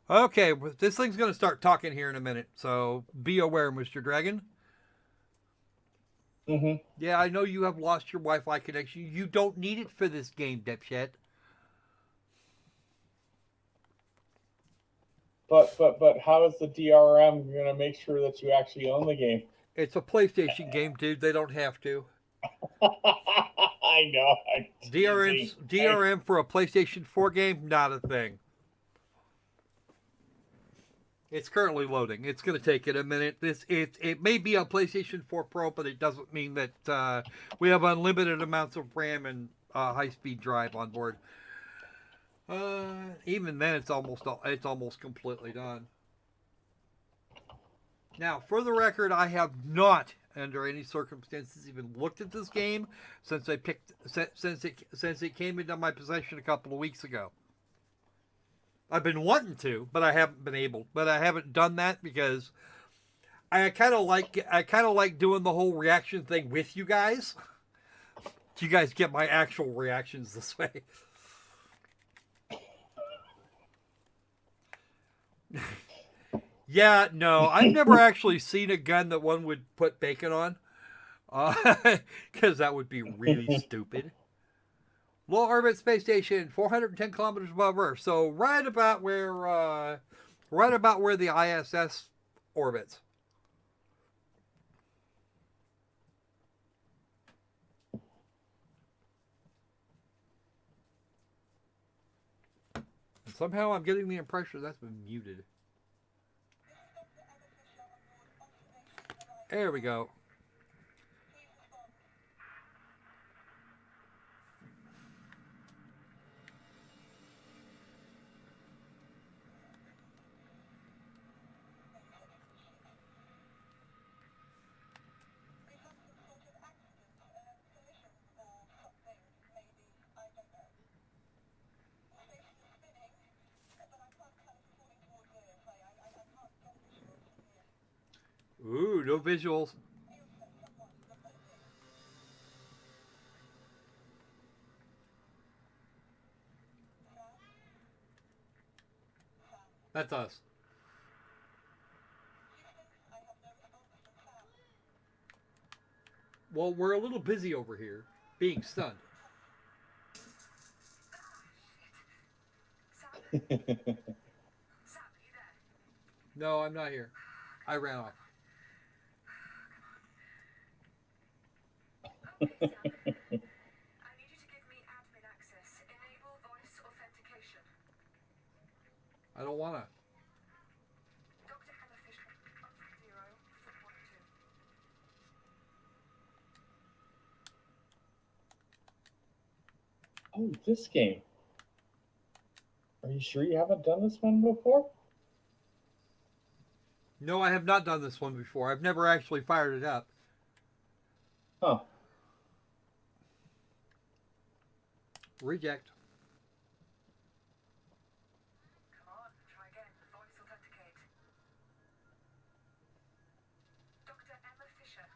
[SPEAKER 1] Okay, this thing's going to start talking here in a minute, so be aware, Mr. Dragon.
[SPEAKER 2] Mm-hmm.
[SPEAKER 1] Yeah, I know you have lost your Wi-Fi connection. You don't need it for this game, dipshit.
[SPEAKER 2] But how is the DRM going to make sure that you actually own the game?
[SPEAKER 1] It's a PlayStation game, dude. They don't have to.
[SPEAKER 2] I know.
[SPEAKER 1] DRM for a PlayStation 4 game, not a thing. It's currently loading. It's going to take it a minute. It may be a PlayStation 4 Pro, but it doesn't mean that we have unlimited amounts of RAM and high-speed drive on board. Even then, it's almost completely done. Now, for the record, I have not, under any circumstances, even looked at this game since it came into my possession a couple of weeks ago. I've been wanting to, but I haven't been able. But I haven't done that because I kind of like doing the whole reaction thing with you guys. You guys get my actual reactions this way. Yeah, no, I've never actually seen a gun that one would put bacon on, because that would be really stupid. Low orbit space station, 410 kilometers above Earth. So right about where the ISS orbits. And somehow I'm getting the impression that's been muted. There we go. Ooh, no visuals. That's us. Well, we're a little busy over here, being stunned. No, I'm not here. I ran off.
[SPEAKER 12] I need you to give me admin access. Enable voice authentication.
[SPEAKER 1] I don't wanna.
[SPEAKER 12] Dr. Hannah Fisher, 140-412.
[SPEAKER 2] Oh, this game. Are you sure you haven't done this one before?
[SPEAKER 1] No, I have not done this one before. I've never actually fired it up.
[SPEAKER 2] Huh.
[SPEAKER 1] Reject.
[SPEAKER 12] Come on, try again. Voice authenticate. Dr. Emma Fisher,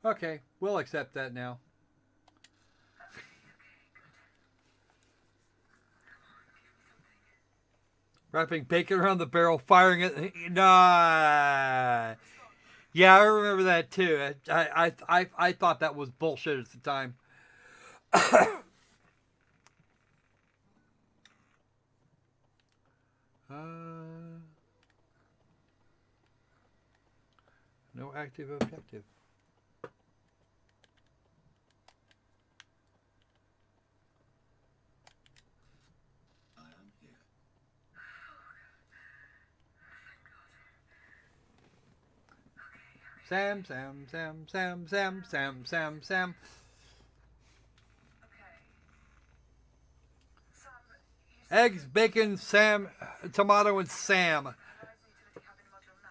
[SPEAKER 12] 140-412.
[SPEAKER 1] Okay, we'll accept that now. Wrapping bacon around the barrel, firing it. Nah. Yeah, I remember that too. I thought that was bullshit at the time. No active objective. Sam, Sam, Sam, Sam, Sam, Sam, Sam, Sam. Eggs, bacon, Sam, tomato, and Sam.
[SPEAKER 12] Horizon Utility Cabin Module 9.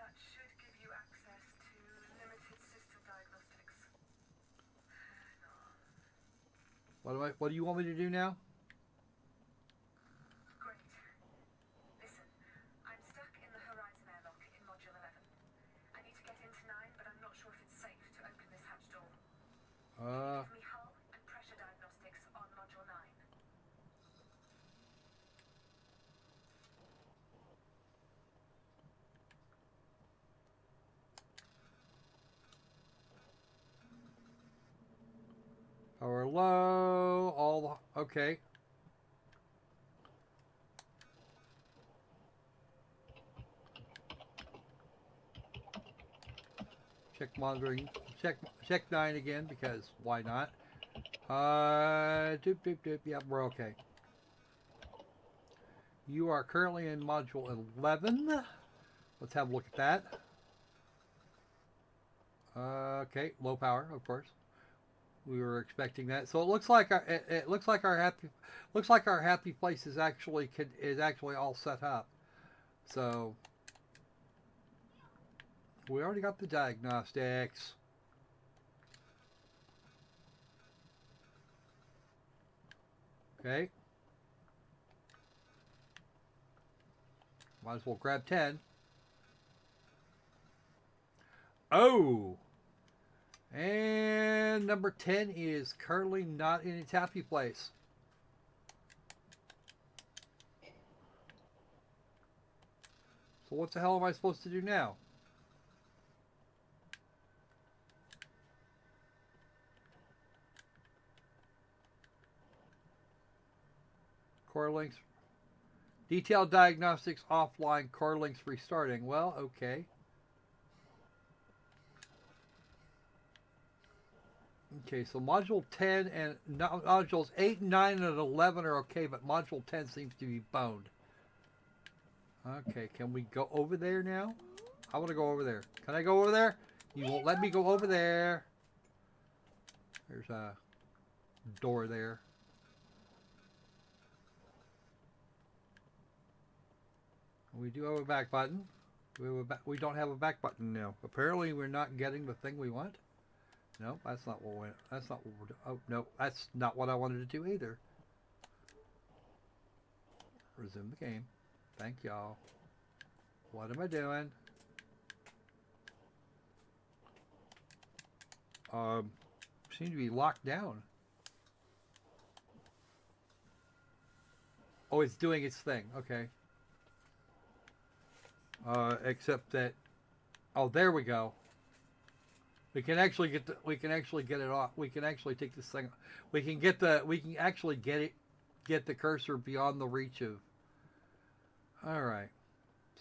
[SPEAKER 12] That should give you access to limited system diagnostics.
[SPEAKER 1] What do you want me to do now?
[SPEAKER 12] Great. Listen, I'm stuck in the Horizon airlock in Module 11. I need to get into 9, but I'm not sure if it's safe to open this hatch door. Give me hull and pressure diagnostics on Module 9.
[SPEAKER 1] Power low, all okay. Check monitoring, check 9 again because why not? Doop doop doop. Yeah, we're okay. You are currently in module 11. Let's have a look at that. Okay, low power, of course. We were expecting that, so it looks like our happy place is actually all set up. So we already got the diagnostics. Okay. Might as well grab 10. Oh. And number 10 is currently not in its happy place. So what the hell am I supposed to do now? Core links. Detailed diagnostics offline, core links restarting. Well, okay. Okay, so module 10 and modules 8, 9, and 11 are okay, but module 10 seems to be boned. Okay, can we go over there now? I want to go over there. Can I go over there? You won't let me go over there. There's a door there. We do have a back button. We don't have a back button now. Apparently, we're not getting the thing we want. No, that's not what we're doing. Oh, no, that's not what I wanted to do either. Resume the game. Thank y'all. What am I doing? Seem to be locked down. Oh, it's doing its thing. Okay. Except that, oh, there we go. We can actually get it off. We can actually take this thing. We can actually get the cursor beyond the reach of. All right.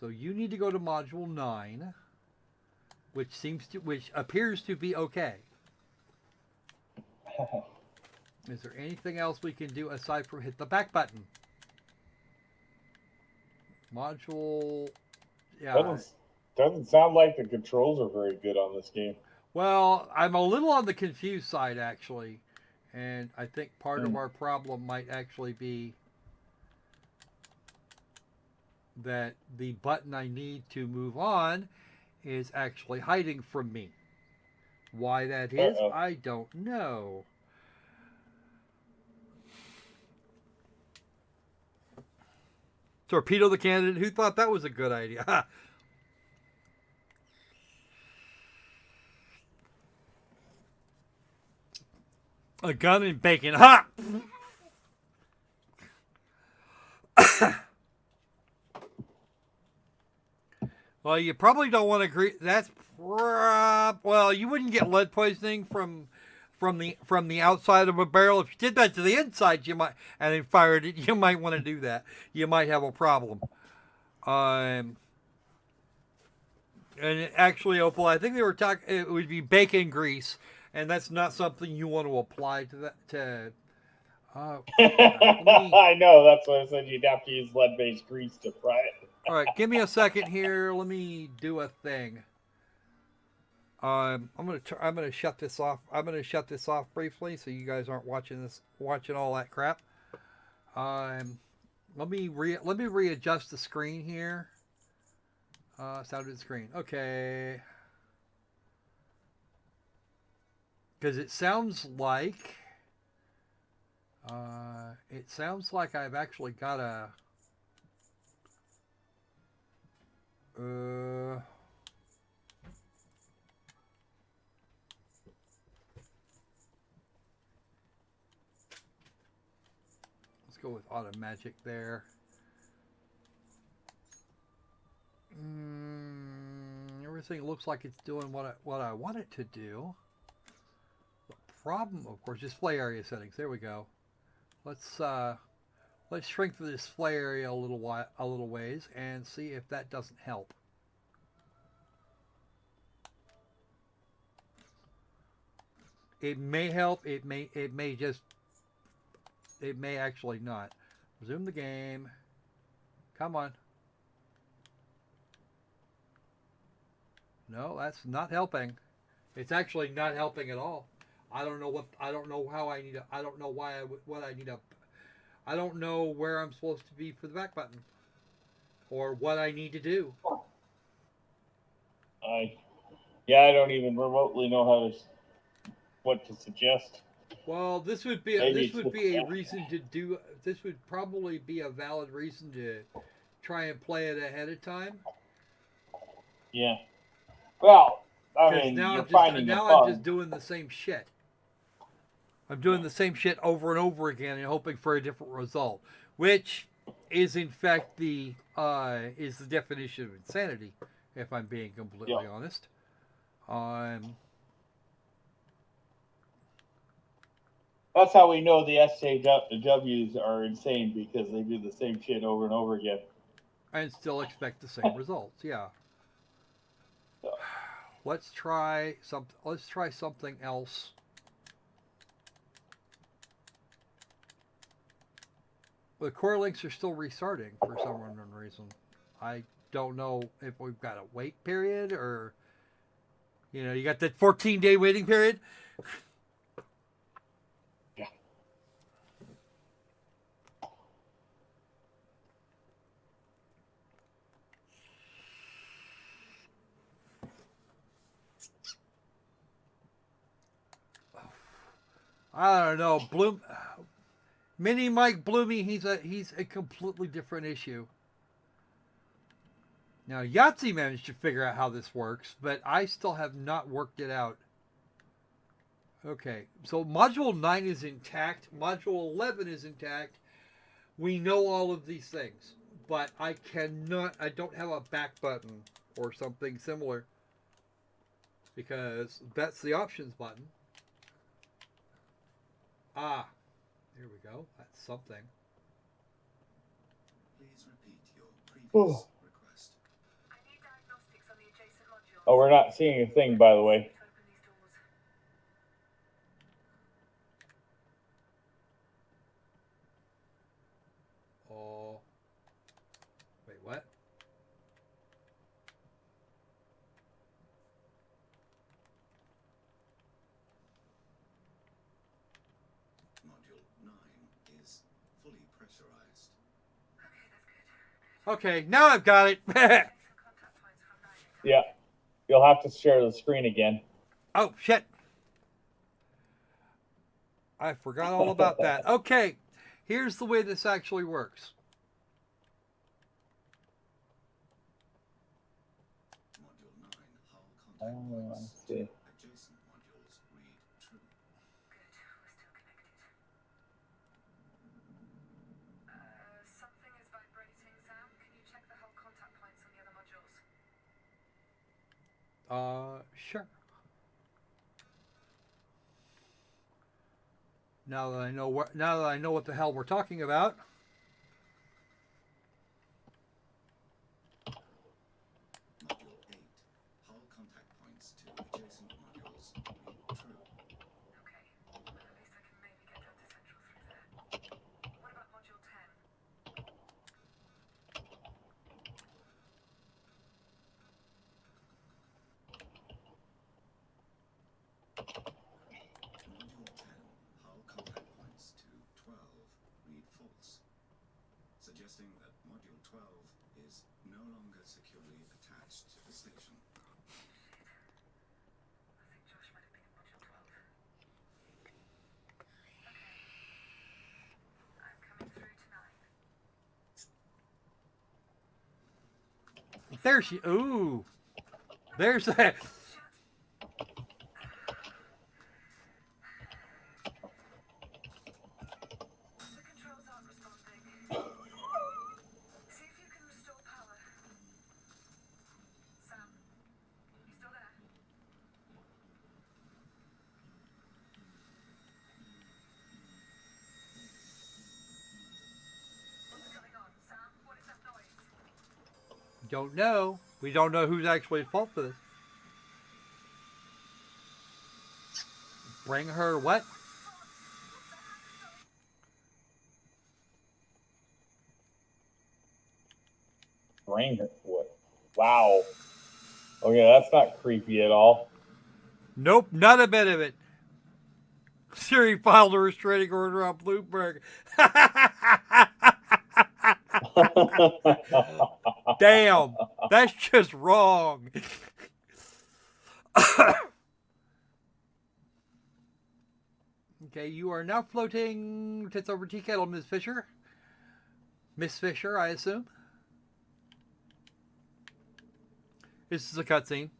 [SPEAKER 1] So you need to go to module 9, which appears to be okay. Is there anything else we can do aside from hit the back button? Module, yeah.
[SPEAKER 2] Doesn't sound like the controls are very good on this game.
[SPEAKER 1] Well, I'm a little on the confused side, actually. And I think part of our problem might actually be that the button I need to move on is actually hiding from me. Why that is, I don't know. Torpedo the candidate. Who thought that was a good idea? A gun and bacon. Ha! Well, you probably don't want to agree. That's well, you wouldn't get lead poisoning from the outside of a barrel. If you did that to the inside, you might, and then fired it, you might want to do that. You might have a problem. And actually, Opal, I think they were talking. It would be bacon grease, and that's not something you want to apply to that.
[SPEAKER 2] I know, that's why I said you'd have to use lead-based grease to fry it.
[SPEAKER 1] All right, give me a second here. Let me do a thing. I'm gonna shut this off. I'm gonna shut this off briefly so you guys aren't watching all that crap. Let me readjust the screen here. Sound of the screen. Okay. Because it sounds like I've actually got a let's go with auto magic there. Everything looks like it's doing what I want it to do. The problem, of course, display area settings. There we go. Let's shrink the display area a little ways and see if that doesn't help. It may help. It may actually not. Resume the game. Come on. No, that's not helping. It's actually not helping at all. I don't know how I need to. I don't know what I need to. I don't know where I'm supposed to be for the back button, or what I need to do.
[SPEAKER 2] I don't even remotely know what to suggest.
[SPEAKER 1] Well, this would be a reason to do. This would probably be a valid reason to try and play it ahead of time.
[SPEAKER 2] Yeah. Well, I mean,
[SPEAKER 1] now I'm just doing the same shit. I'm doing the same shit over and over again and hoping for a different result, which is in fact the definition of insanity, if I'm being completely honest.
[SPEAKER 2] That's how we know the SJWs are insane, because they do the same shit over and over again.
[SPEAKER 1] And still expect the same results, yeah. Let's try something else. The core links are still restarting for some unknown reason. I don't know if we've got a wait period, or you got that 14-day waiting period.
[SPEAKER 2] Yeah.
[SPEAKER 1] I don't know. Mini Mike Bloomy, he's a completely different issue. Now, Yahtzee managed to figure out how this works, but I still have not worked it out. Okay, so Module 9 is intact. Module 11 is intact. We know all of these things, but I don't have a back button or something similar, because that's the options button. Ah. Here we go. That's something.
[SPEAKER 10] Please repeat your previous request.
[SPEAKER 12] I need diagnostics on the adjacent modules.
[SPEAKER 2] Oh, we're not seeing a thing, by the way.
[SPEAKER 1] Oh. Wait, what?
[SPEAKER 10] Module 9 is fully pressurized.
[SPEAKER 12] Okay, that's good.
[SPEAKER 1] Okay, now I've got it.
[SPEAKER 2] Yeah. You'll have to share the screen again.
[SPEAKER 1] Oh, shit. I forgot all about that. Okay, here's the way this actually works.
[SPEAKER 10] Module 9 hull contact points.
[SPEAKER 2] I see.
[SPEAKER 10] Adjacent modules read true.
[SPEAKER 12] Good, we're still connected. Something is vibrating, Sam. Can you check the hull contact points on the other modules?
[SPEAKER 1] Sure. Now that I know what the hell we're talking about.
[SPEAKER 10] Module 8 hull contact points to adjacent modules read true.
[SPEAKER 12] Okay, well, at least I can maybe get down to Central through there. What about Module 10?
[SPEAKER 10] suggesting that Module 12 is no longer securely attached to the station.
[SPEAKER 12] I think Josh might have been in Module 12. Okay. I'm coming through to 9.
[SPEAKER 1] There she. Ooh. There's that.
[SPEAKER 12] The controls aren't responding. See if you can restore power. Sam, you still there? What's going on, Sam? What is that noise?
[SPEAKER 1] Don't know. We don't know who's actually at fault for this. Bring her what?
[SPEAKER 2] Bring her. What? Wow. Okay, that's not creepy at all.
[SPEAKER 1] Nope, not a bit of it. Siri filed a restraining order on Bloomberg. Damn, that's just wrong. Okay, you are now floating tits over tea kettle, Miss Fisher. Miss Fisher, I assume. This is a cutscene.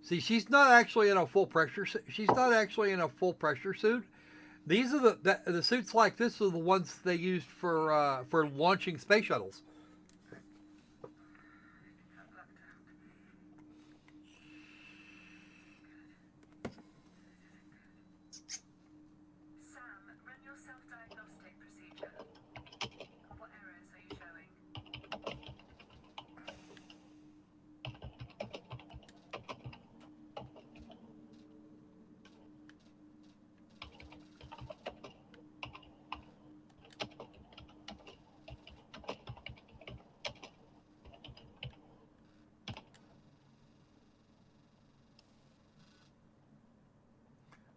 [SPEAKER 1] See, she's not actually in a full pressure. She's not actually in a full pressure suit. These are the suits like this are the ones they used for launching space shuttles.
[SPEAKER 12] Sam, run your self-diagnostic procedure. What errors are you showing?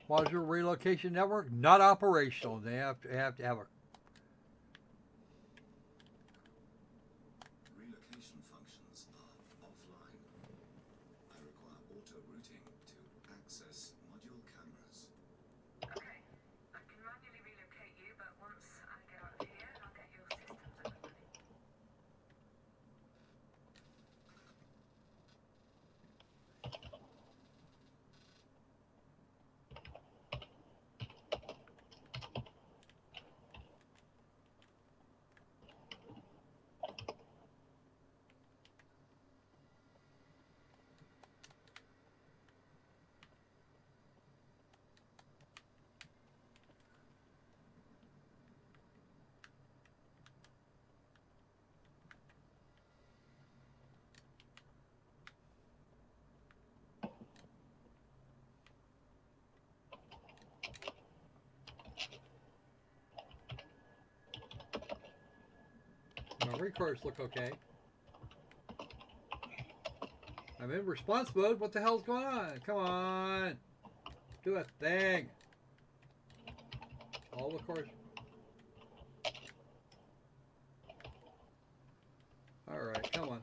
[SPEAKER 1] Module relocation network not operational. They have to have a
[SPEAKER 10] Relocation functions are offline. I require auto-routing to access module cameras.
[SPEAKER 12] Okay, I can manually relocate you, but once I get out of here, I'll get your systems up and running.
[SPEAKER 1] my records look okay. I'm in response mode. What the hell's going on? Come on. Do a thing. All the cores. Alright, come on.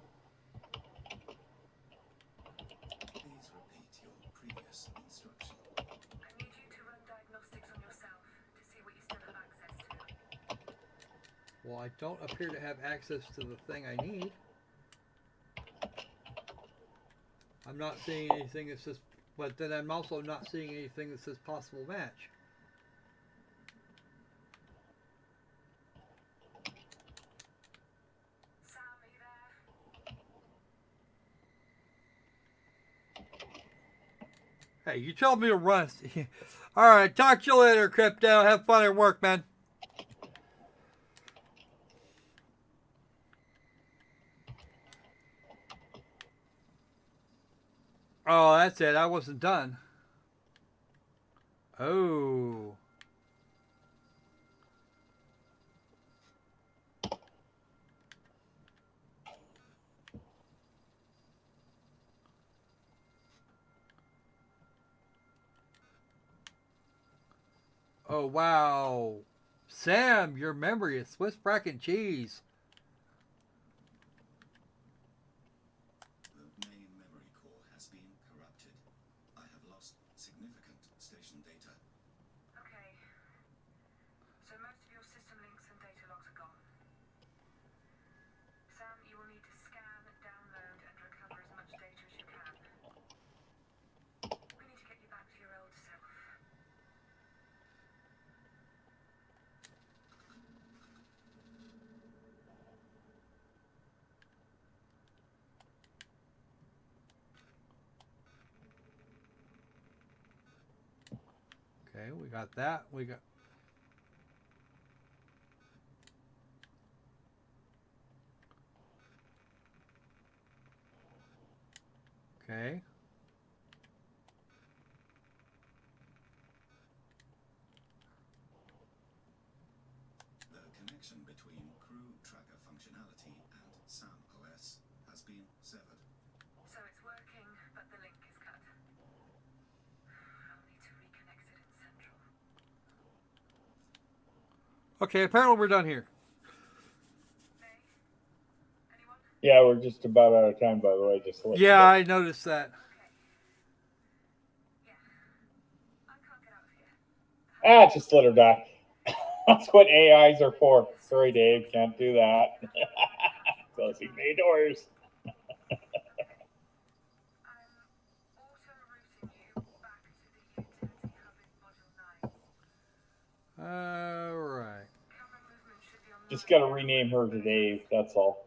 [SPEAKER 10] Please repeat your previous instruction.
[SPEAKER 12] I need you to run diagnostics on yourself to see what you still have access to.
[SPEAKER 1] Well, I don't appear to have access to the thing I need. I'm not seeing anything that says, but then I'm also not seeing anything that says possible match.
[SPEAKER 12] Sam, are you there?
[SPEAKER 1] Hey, you told me to run. Alright, talk to you later, Crypto. Have fun at work, man. Oh, that's it. I wasn't done. Oh. Oh, wow. Sam, your memory is Swiss bracket cheese.
[SPEAKER 10] The main memory core has been corrupted. I have lost significant station data.
[SPEAKER 12] Okay. So most of your system links and data logs are gone. Sam, you will need to scan, download, and recover as much data as you can. We need to get you back to your old self.
[SPEAKER 1] Okay, we got that. We got. Okay.
[SPEAKER 10] The connection between crew tracker functionality and SAM OS has been severed.
[SPEAKER 12] So it's working, but the link is cut. I'll need to reconnect it in Central.
[SPEAKER 1] Okay, apparently we're done here.
[SPEAKER 2] Yeah, we're just about out of time, by the way. Just to let you
[SPEAKER 1] Yeah,
[SPEAKER 2] know.
[SPEAKER 1] I noticed that.
[SPEAKER 2] Ah, just let her die. That's what AIs are for. Sorry, Dave, can't do that. Closing the doors.
[SPEAKER 1] All right.
[SPEAKER 2] Just got to rename her to Dave. That's all.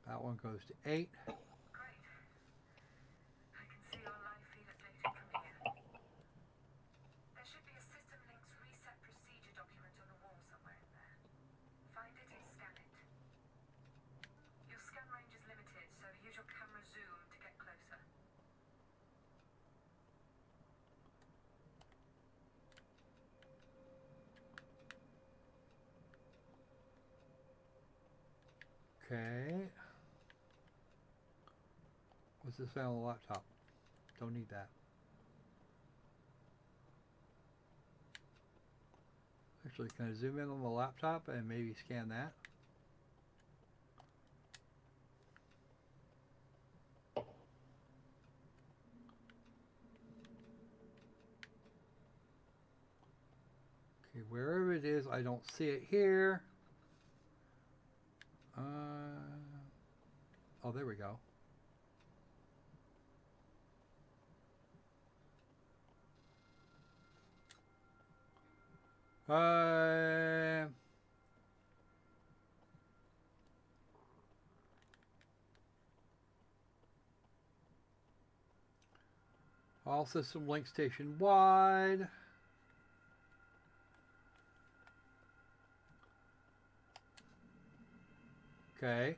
[SPEAKER 1] That one goes to 8.
[SPEAKER 12] There should be a system links reset procedure document on the wall somewhere in there. Find it and scan it. Your scan range is limited, so use your camera zoom to get closer.
[SPEAKER 1] Okay. What's this on the laptop? Don't need that. Actually, can I zoom in on the laptop and maybe scan that? Okay, wherever it is, I don't see it here. Oh, there we go. All system link station wide. Okay.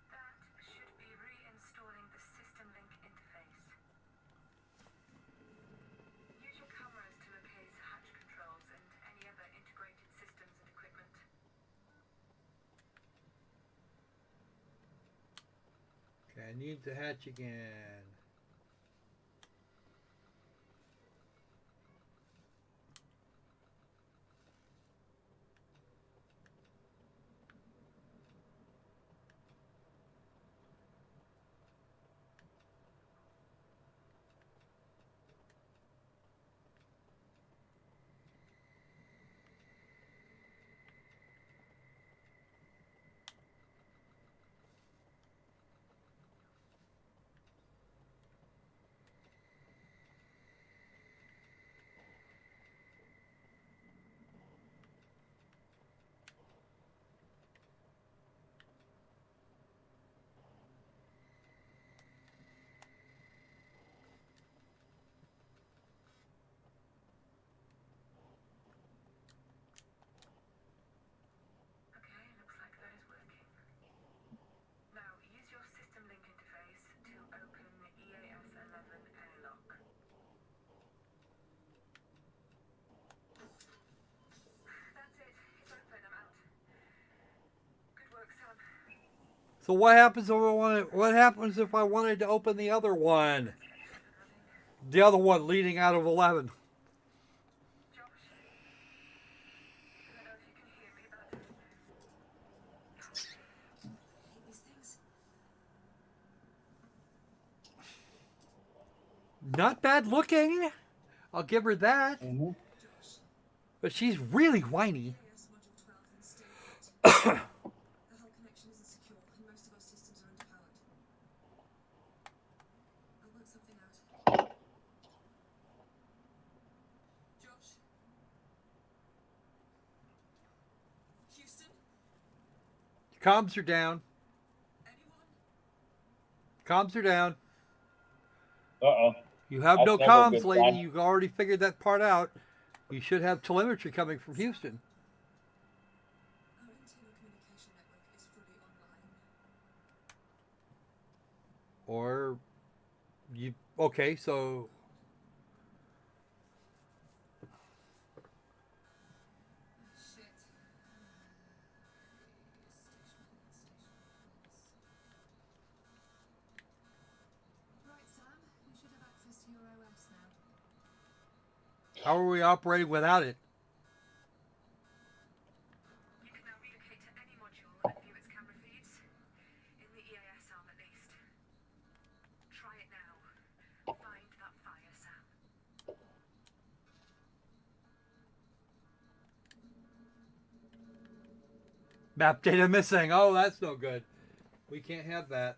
[SPEAKER 12] That should be reinstalling the system link interface. Use your cameras to locate hatch controls and any other integrated systems and equipment.
[SPEAKER 1] Okay, I need the hatch again. So what happens if I wanted? What happens if I wanted to open the other one? The other one leading out of 11. Not bad looking. I'll give her that.
[SPEAKER 2] Mm-hmm.
[SPEAKER 1] But she's really whiny.
[SPEAKER 12] The whole connection isn't secure, and most of our systems are underpowered. I'll work something out. Josh? Houston?
[SPEAKER 1] Comms are down.
[SPEAKER 12] Anyone?
[SPEAKER 1] Comms are down.
[SPEAKER 2] Uh-oh.
[SPEAKER 1] You have
[SPEAKER 2] That's
[SPEAKER 1] no
[SPEAKER 2] never a
[SPEAKER 1] comms,
[SPEAKER 2] good
[SPEAKER 1] lady.
[SPEAKER 2] sign.
[SPEAKER 1] You've already figured that part out. You should have telemetry coming from Houston.
[SPEAKER 12] Our internal communication network is fully online.
[SPEAKER 1] Or you okay, so
[SPEAKER 12] Shit. Right, Sam. You should have access to your OS now.
[SPEAKER 1] how are we operating without it?
[SPEAKER 12] You can now relocate to any module and view its camera feeds. In the EAS arm, at least. Try it now. Find that fire, Sam.
[SPEAKER 1] Map data missing. Oh, that's no good. We can't have that.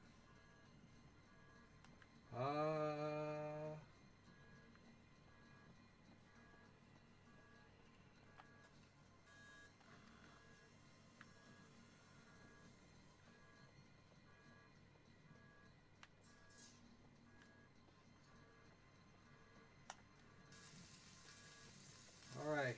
[SPEAKER 1] All right.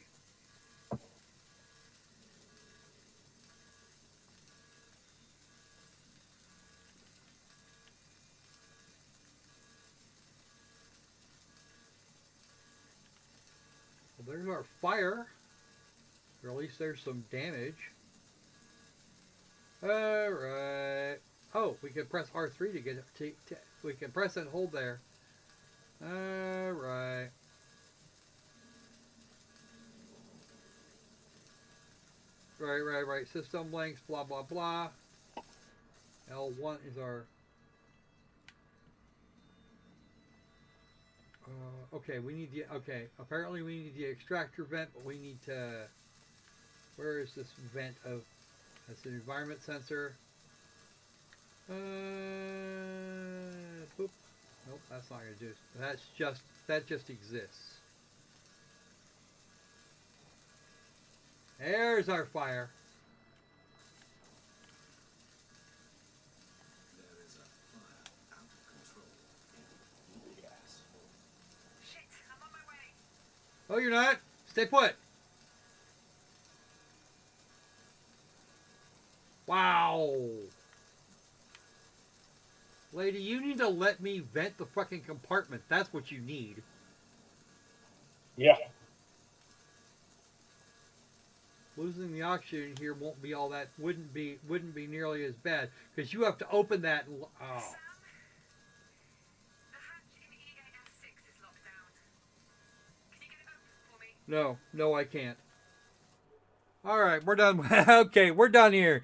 [SPEAKER 1] Well, there's our fire. Or at least there's some damage. Alright. Oh, we can press R3 to get it. We can press and hold there. Alright. Right. System links, blah, blah, blah. L1 is our... okay, we need the... Okay, apparently we need the extractor vent, but we need to... Where is this vent of... That's an environment sensor. Boop. Nope, that's not going to do it. That just exists. There's our fire.
[SPEAKER 10] There is a fire out of control in the gas.
[SPEAKER 12] Shit, I'm on my way.
[SPEAKER 1] Oh, you're not? Stay put. Wow. Lady, you need to let me vent the fucking compartment. That's what you need.
[SPEAKER 2] Yeah.
[SPEAKER 1] Losing the oxygen here won't be all that. Wouldn't be nearly as bad because you have to open that. And, oh.
[SPEAKER 12] Sam? The hatch in EAS 6 is locked down. Can you get it open for me?
[SPEAKER 1] No, I can't. All right, we're done. Okay, we're done here.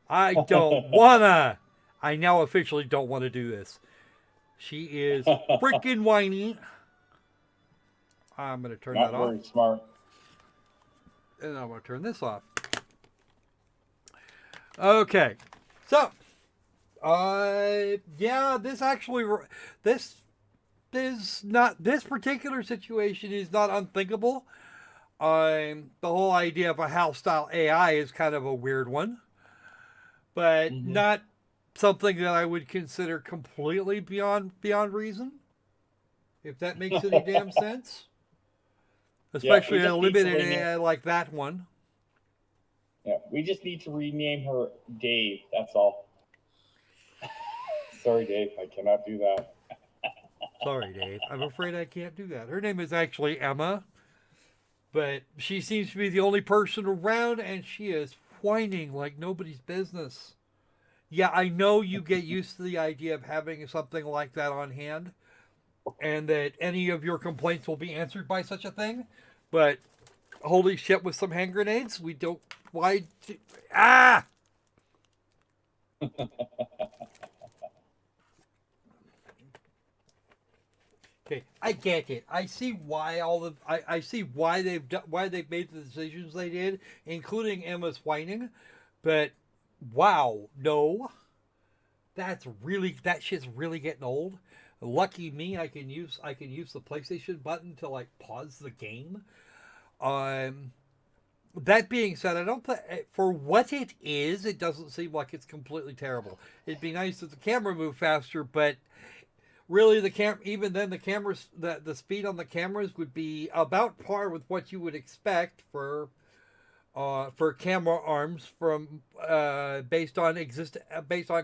[SPEAKER 1] I don't wanna. I now officially don't want to do this. She is freaking whiny. I'm gonna turn
[SPEAKER 2] Not
[SPEAKER 1] that off.
[SPEAKER 2] very smart.
[SPEAKER 1] And I'm going to turn this off. Okay. So, yeah, this particular situation is not unthinkable. The whole idea of a HAL-style AI is kind of a weird one. But not something that I would consider completely beyond reason. If that makes any damn sense. Especially a limited AI like that one.
[SPEAKER 2] Yeah, we just need to rename her Dave. That's all. Sorry, Dave. I cannot do that.
[SPEAKER 1] Sorry, Dave. I'm afraid I can't do that. Her name is actually Emma. But she seems to be the only person around, and she is whining like nobody's business. Yeah, I know you get used to the idea of having something like that on hand, and that any of your complaints will be answered by such a thing. But holy shit, with some hand grenades, we don't. Why? Ah! Okay, I get it. I see why I see why they've made the decisions they did, including Emma's whining. But wow, no, that shit's really getting old. Lucky me, I can use the PlayStation button to like pause the game. That being said, I don't for what it is, it doesn't seem like it's completely terrible. It'd be nice if the camera moved faster, but really even then the speed on the cameras would be about par with what you would expect for camera arms from based on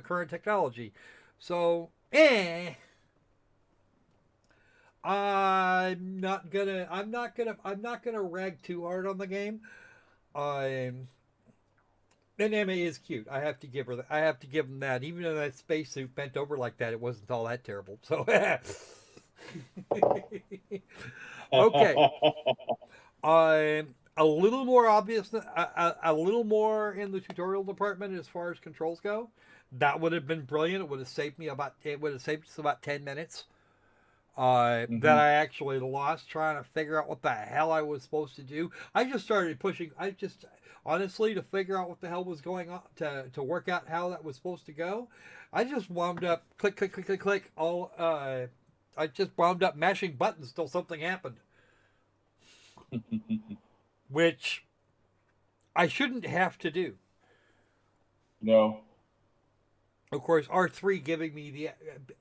[SPEAKER 1] current technology. So I'm not gonna rag too hard on the game. And Emma is cute. I have to give him that. Even though that spacesuit bent over like that, it wasn't all that terrible. So okay. A little more obvious, a little more in the tutorial department as far as controls go. That would have been brilliant. It would have saved us about 10 minutes. That I actually lost trying to figure out what the hell I was supposed to do. I just started pushing. Honestly, to figure out what the hell was going on, to work out how that was supposed to go, I just wound up click, click, click, click, click. I just wound up mashing buttons till something happened. Which I shouldn't have to do.
[SPEAKER 2] No.
[SPEAKER 1] Of course, R3 giving me the.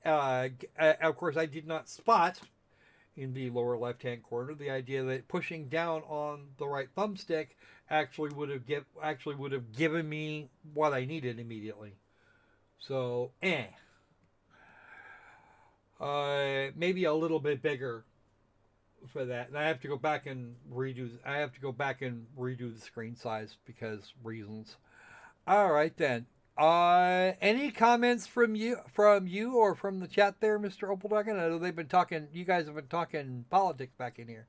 [SPEAKER 1] Of course, I did not spot in the lower left-hand corner the idea that pushing down on the right thumbstick actually would have given me what I needed immediately. So, maybe a little bit bigger for that, and I have to go back and redo the screen size because reasons. All right then. Any comments from you or from the chat there, Mr. Opal Dragon? I know they've been talking. You guys have been talking politics back in here.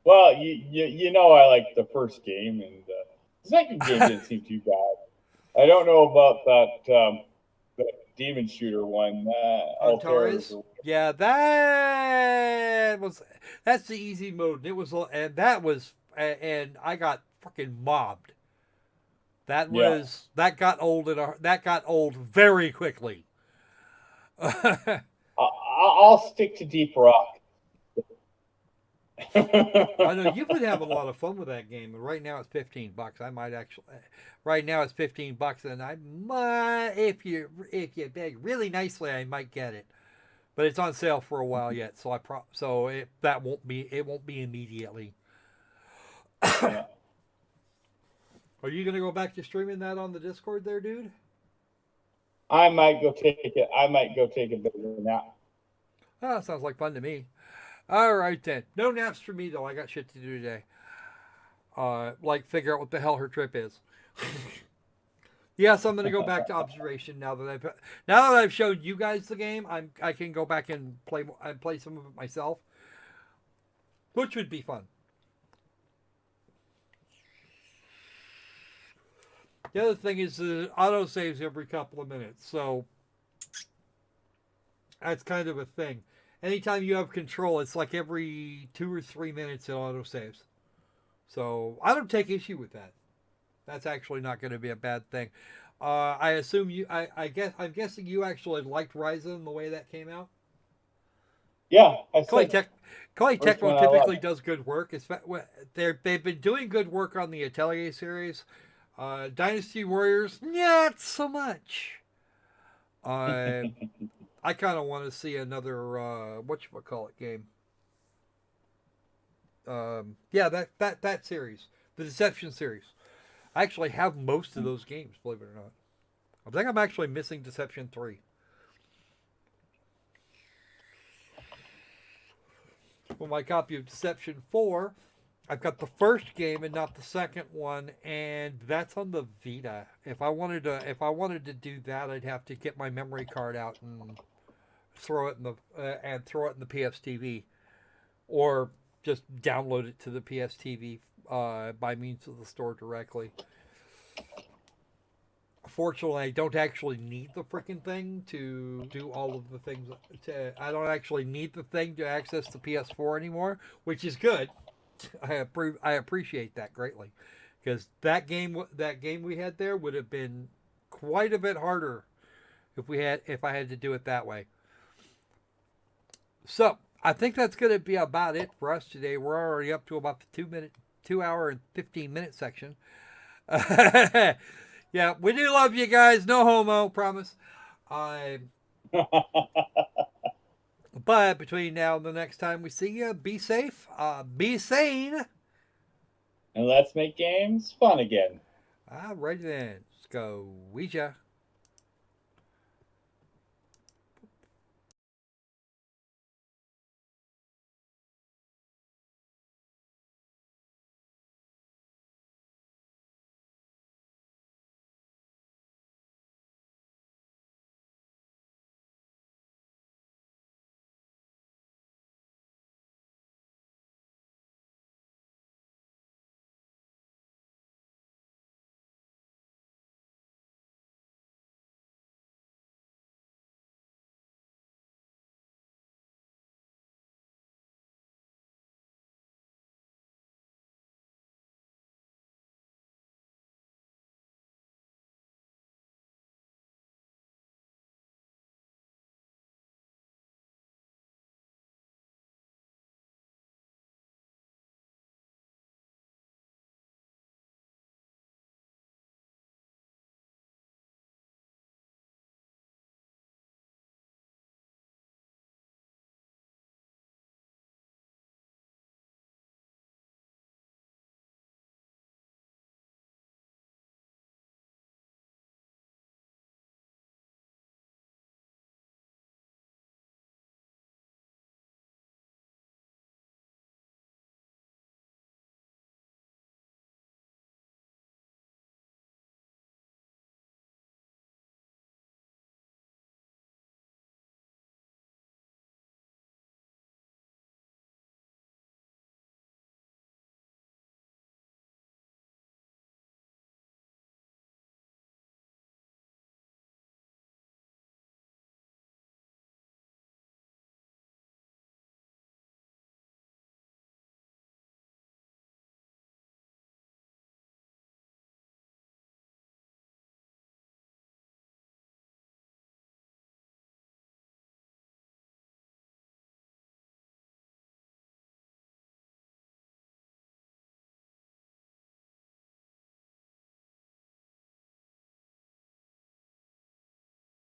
[SPEAKER 2] Well, you know I liked the first game, and the second game didn't seem too bad. I don't know about that demon shooter one,
[SPEAKER 1] Antares. Yeah, that's the easy mode. And I got freaking mobbed. That got old very quickly.
[SPEAKER 2] I'll stick to Deep Rock.
[SPEAKER 1] I know you would have a lot of fun with that game, and right now it's $15. I might actually. Right now it's $15, and I might, if you beg really nicely, I might get it. But it's on sale for a while yet, so it won't be immediately. Yeah. Are you gonna go back to streaming that on the Discord there, dude?
[SPEAKER 2] I might go take a bit of a nap.
[SPEAKER 1] Oh, sounds like fun to me. All right then. No naps for me though. I got shit to do today. Like figure out what the hell her trip is. Yes, I'm gonna go back to observation now that I've showed you guys the game. I can go back and play some of it myself, which would be fun. The other thing is the auto saves every couple of minutes, so that's kind of a thing. Anytime you have control, it's like every 2 or 3 minutes it auto saves. So I don't take issue with that. That's actually not going to be a bad thing. I assume I'm guessing you actually liked Ryza and the way that came out.
[SPEAKER 2] Yeah,
[SPEAKER 1] Clay Tecmo typically does good work. They've been doing good work on the Atelier series. Dynasty Warriors, not so much. I kind of want to see another whatchamacallit game. That series, the Deception series. I actually have most of those games, believe it or not. I think I'm actually missing Deception 3. Well, my copy of Deception 4 I've got the first game and not the second one, and that's on the Vita. If I wanted to do that, I'd have to get my memory card out and throw it in the PS TV, or just download it to the PS TV by means of the store directly. Fortunately, I don't actually need the freaking thing to do all of the things. I don't actually need the thing to access the PS4 anymore, which is good. I appreciate that greatly, because that game we had there would have been quite a bit harder if I had to do it that way. So I think that's going to be about it for us today. We're already up to about the 2 hour and 15-minute section. Yeah, we do love you guys. No homo, promise. But between now and the next time we see you, be safe, be sane.
[SPEAKER 2] And let's make games fun again.
[SPEAKER 1] All right then. Let's go. Ouija.